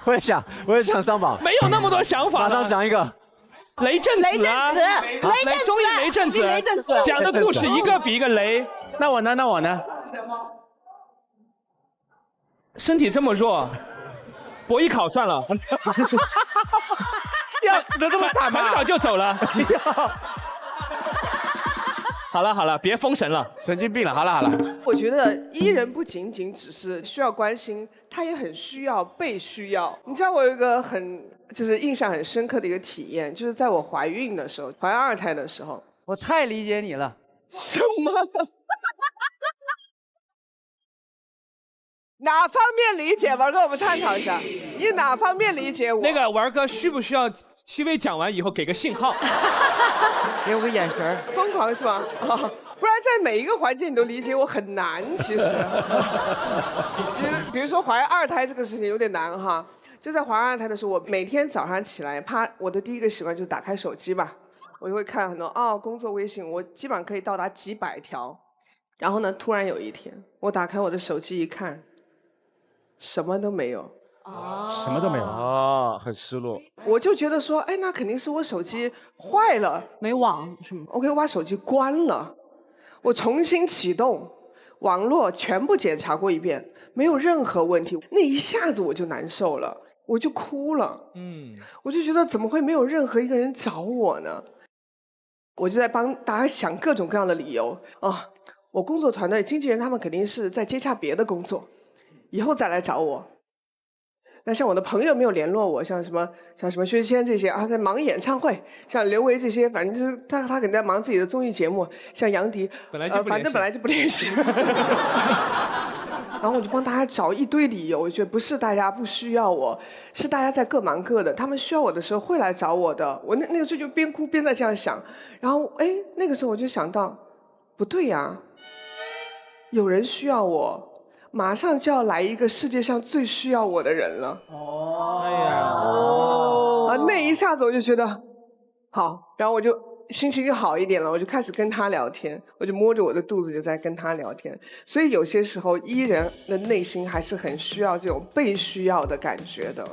S19: 我也想上榜。
S2: 没有那么多想法。
S19: 马上想一个。
S2: 雷震子啊！综艺雷震子讲的故事一个比一个雷。
S1: 那我呢？
S2: 身体这么弱，博艺考算了。
S1: 要死的这么惨吗？
S2: 很早就走了。好了好了，别封神了，
S1: 神经病了。好了好了，
S3: 我觉得艺人不仅仅只是需要关心，他也很需要被需要。你知道我有一个就是印象很深刻的一个体验，就是在我怀孕的时候，怀2胎的时候。
S11: 我太理解你了。
S3: 什么？哪方面理解？玩哥，我们探讨一下，你哪方面理解我？
S2: 那个玩哥需不需要戚薇讲完以后给个信号？
S11: 给我个眼神。
S3: 疯狂是吧？不然在每一个环节你都理解我很难，其实。比如说怀2胎这个事情有点难哈，就在怀2胎的时候，我每天早上起来，我的第一个习惯就是打开手机吧，我就会看很多工作微信，我基本上可以到达几百条。然后呢，突然有一天，我打开我的手机一看，什么都没有。
S12: 什么都没有啊，很失落。
S3: 我就觉得说，哎，那肯定是我手机坏了，
S16: 没网是吗？
S3: OK， 我把手机关了，我重新启动，网络全部检查过一遍，没有任何问题。那一下子我就难受了，我就哭了。我就觉得怎么会没有任何一个人找我呢？我就在帮大家想各种各样的理由啊。我工作团队经纪人他们肯定是在接洽别的工作，以后再来找我。那像我的朋友没有联络我，像什么薛之谦这些在忙演唱会，像刘维这些，反正就是他可能在忙自己的综艺节目，像杨迪，反正本来就不联系。然后我就帮大家找一堆理由，我觉得不是大家不需要我，是大家在各忙各的，他们需要我的时候会来找我的。我那个时候就边哭边在这样想，然后那个时候我就想到，不对呀，有人需要我。马上就要来一个世界上最需要我的人了。
S11: 哎呀，
S3: 那一下子我就觉得好，然后我就心情就好一点了，我就开始跟他聊天，我就摸着我的肚子就在跟他聊天。所以有些时候艺人的内心还是很需要这种被需要的感觉的。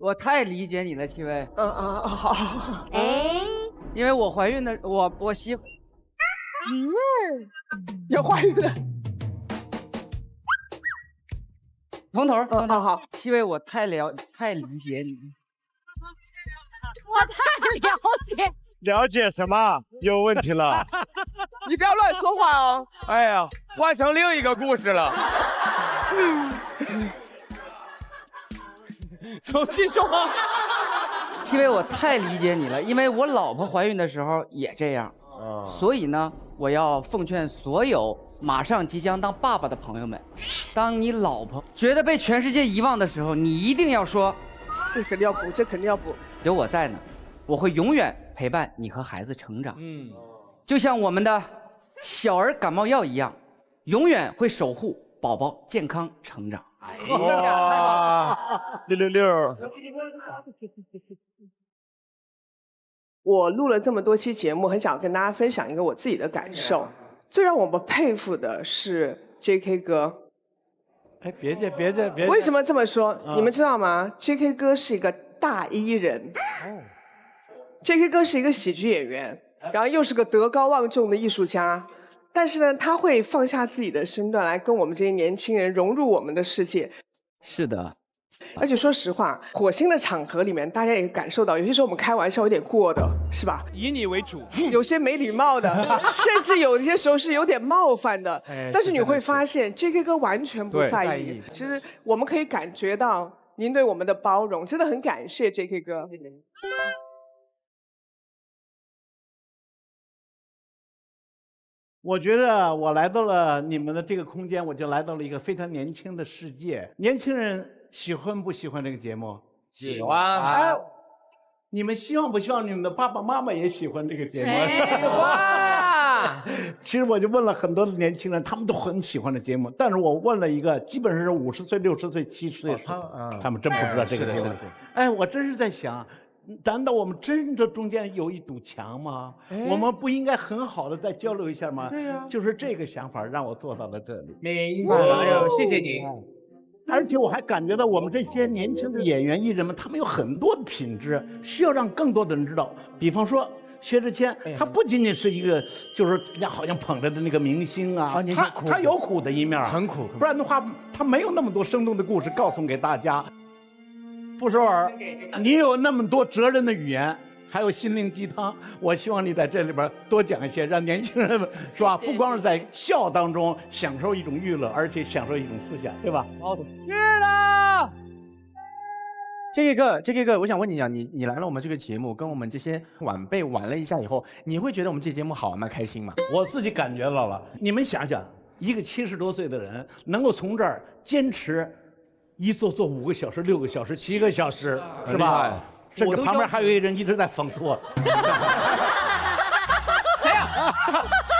S11: 我太理解你了，戚薇。
S3: 好。
S11: 因为我怀孕的，我
S3: 要怀孕的。
S11: 从头。
S3: 好。
S11: 戚薇，我太理解你。
S16: 我太了解。
S12: 了解什么？有问题了。
S3: 你不要乱说话哦。
S7: 哎呀，换成另一个故事了。
S2: 重新说话。
S11: 戚薇，我太理解你了，因为我老婆怀孕的时候也这样。所以呢，我要奉劝所有马上即将当爸爸的朋友们，当你老婆觉得被全世界遗忘的时候，你一定要说，
S3: 这肯定要补，这肯定要补。
S11: 有我在呢，我会永远陪伴你和孩子成长。就像我们的小儿感冒药一样，永远会守护宝宝健康成长。
S12: 哇，666。
S3: 我录了这么多期节目，很想跟大家分享一个我自己的感受。最让我们佩服的是 JK 哥。
S9: 别介。
S3: 为什么这么说？你们知道吗 ？JK 哥是一个大艺人。JK 哥是一个喜剧演员，然后又是个德高望重的艺术家。但是呢，他会放下自己的身段来跟我们这些年轻人融入我们的世界。
S11: 是的。
S3: 而且说实话，火星的场合里面，大家也感受到，有些时候我们开玩笑有点过的，是吧？
S2: 以你为主，
S3: 有些没礼貌的，甚至有些时候是有点冒犯的。但是你会发现 ，JK 哥完全不在意。其实我们可以感觉到您对我们的包容，真的很感谢 JK 哥。
S9: 我觉得我来到了你们的这个空间，我就来到了一个非常年轻的世界。年轻人喜欢不喜欢这个节目？
S7: 喜欢。
S9: 你们希望不希望你们的爸爸妈妈也喜欢这个节目？
S3: 喜欢。
S9: 其实我就问了很多的年轻人，他们都很喜欢这节目。但是我问了一个，基本上是50岁、60岁、70岁，他们真不知道这个节目。我真是在想。难道我们真的中间有一堵墙吗？我们不应该很好的再交流一下吗？对呀，就是这个想法让我做到了这里。
S11: 明白了，谢谢你。
S9: 而且我还感觉到我们这些年轻的演员艺人们，他们有很多的品质需要让更多的人知道。比方说，薛之谦，他不仅仅是一个就是人家好像捧着的那个明星啊，他有苦的一面，
S1: 很苦，
S9: 不然的话他没有那么多生动的故事告诉给大家。傅首尔，你有那么多哲人的语言。还有心灵鸡汤，我希望你在这里边多讲一些，让年轻人们是吧？不光是在笑当中享受一种娱乐，而且享受一种思想，对吧？好，
S1: 是的。JK 哥，我想问你啊，你来了我们这个节目，跟我们这些晚辈玩了一下以后，你会觉得我们这节目好玩吗？开心吗？
S9: 我自己感觉到了。你们想想，一个70多岁的人能够从这儿坚持一坐5个小时、6个小时、7个小时，是吧？甚至旁边还有一个人一直在讽刺我。
S3: 谁呀？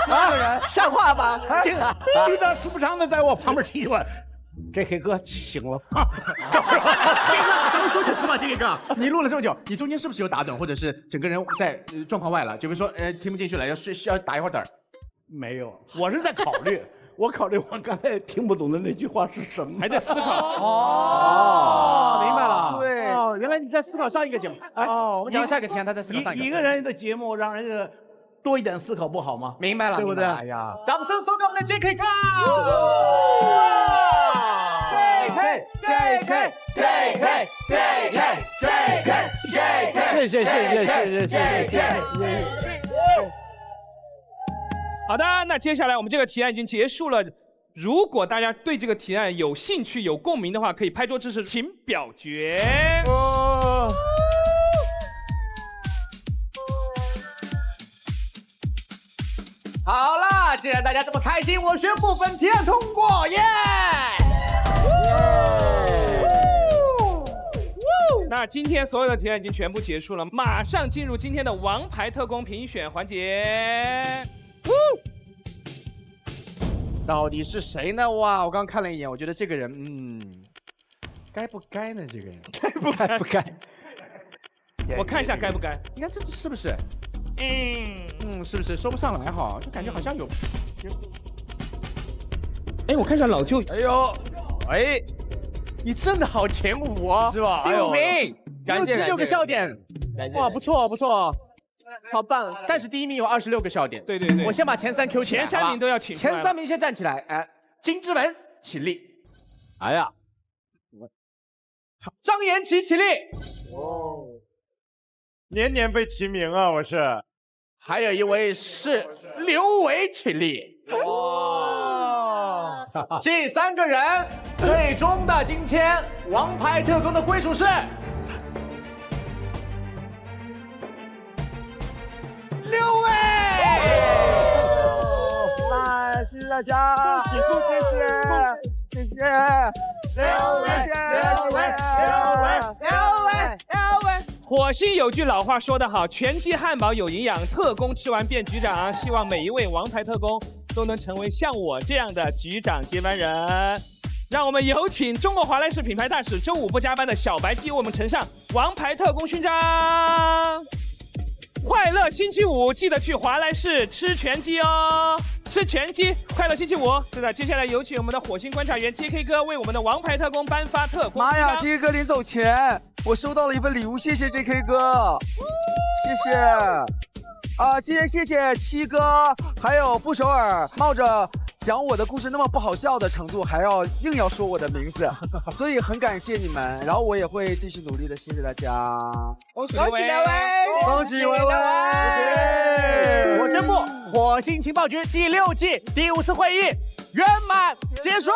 S3: 哪个人？像话吧？这个
S9: 一直时不常的在我旁边提问。JK 哥醒了。
S1: 这个咱们说句实话，JK 哥，你录了这么久，你中间是不是有打盹，或者是整个人在状况外了？就比如说听不进去了，要打一会儿盹。
S9: 没有，我是在考虑。我考虑我刚才听不懂的那句话是什么，
S1: 还在思考。明白了。对，哦，原来你在思考上一个节目。哦，我们讲下一个天，他在思考上
S9: 一个人的节目，让人家多一点思考不好吗？
S1: 明白了，
S9: 对不对？
S1: 哎呀，掌声送给我们的 JK 哥。JK，
S9: 谢。
S2: 好的，那接下来我们这个提案已经结束了。如果大家对这个提案有兴趣、有共鸣的话，可以拍桌支持，请表决。
S1: 好了，既然大家这么开心，我宣布本提案通过，耶！
S2: 那今天所有的提案已经全部结束了，马上进入今天的王牌特工评选环节。
S1: 到底是谁呢？哇，我刚看了一眼，我觉得这个人，该不该呢？这个人
S2: 该不该？我看一下该不该。
S1: 你看这是不是？是不是说不上来哈？就感觉好像有。
S2: 哎，我看一下老舅。
S1: 哎，你真的好前5哦，
S2: 是吧？
S1: 第5名，66个笑点，哇，不错。
S3: 好棒！
S1: 但是第1名有26个笑点。
S2: 对，
S1: 我先把前3 Q 起来，
S2: 前3名都要请出来。
S1: 前3名先站起来，金志文起立。
S19: 哎呀，
S1: 张延琪起立。
S12: 年年被提名啊，我是。
S1: 还有一位是刘维起立。这3个人最终的今天王牌特工的归属是。6位，
S10: 谢谢大家，谢谢
S2: 6位。火星有句老话说得好，拳击汉堡有营养，特工吃完变局长。希望每一位王牌特工都能成为像我这样的局长接班人。让我们有请中国华莱士品牌大使、周5不加班的小白鸡为我们呈上王牌特工勋章。快乐星期5，记得去华莱士吃拳击哦！吃拳击，快乐星期5。是的，接下来有请我们的火星观察员 JK 哥为我们的王牌特工颁发特工。
S18: 妈呀 ，JK 哥临走前，我收到了一份礼物，谢谢 JK 哥，谢谢。谢谢七哥，还有傅首尔，冒着讲我的故事那么不好笑的程度，还要硬要说我的名字，所以很感谢你们，然后我也会继续努力的，谢谢大家。
S3: 恭喜2位，
S1: 恭喜2位！我宣布火星情报局第6季第5次会议圆满结束。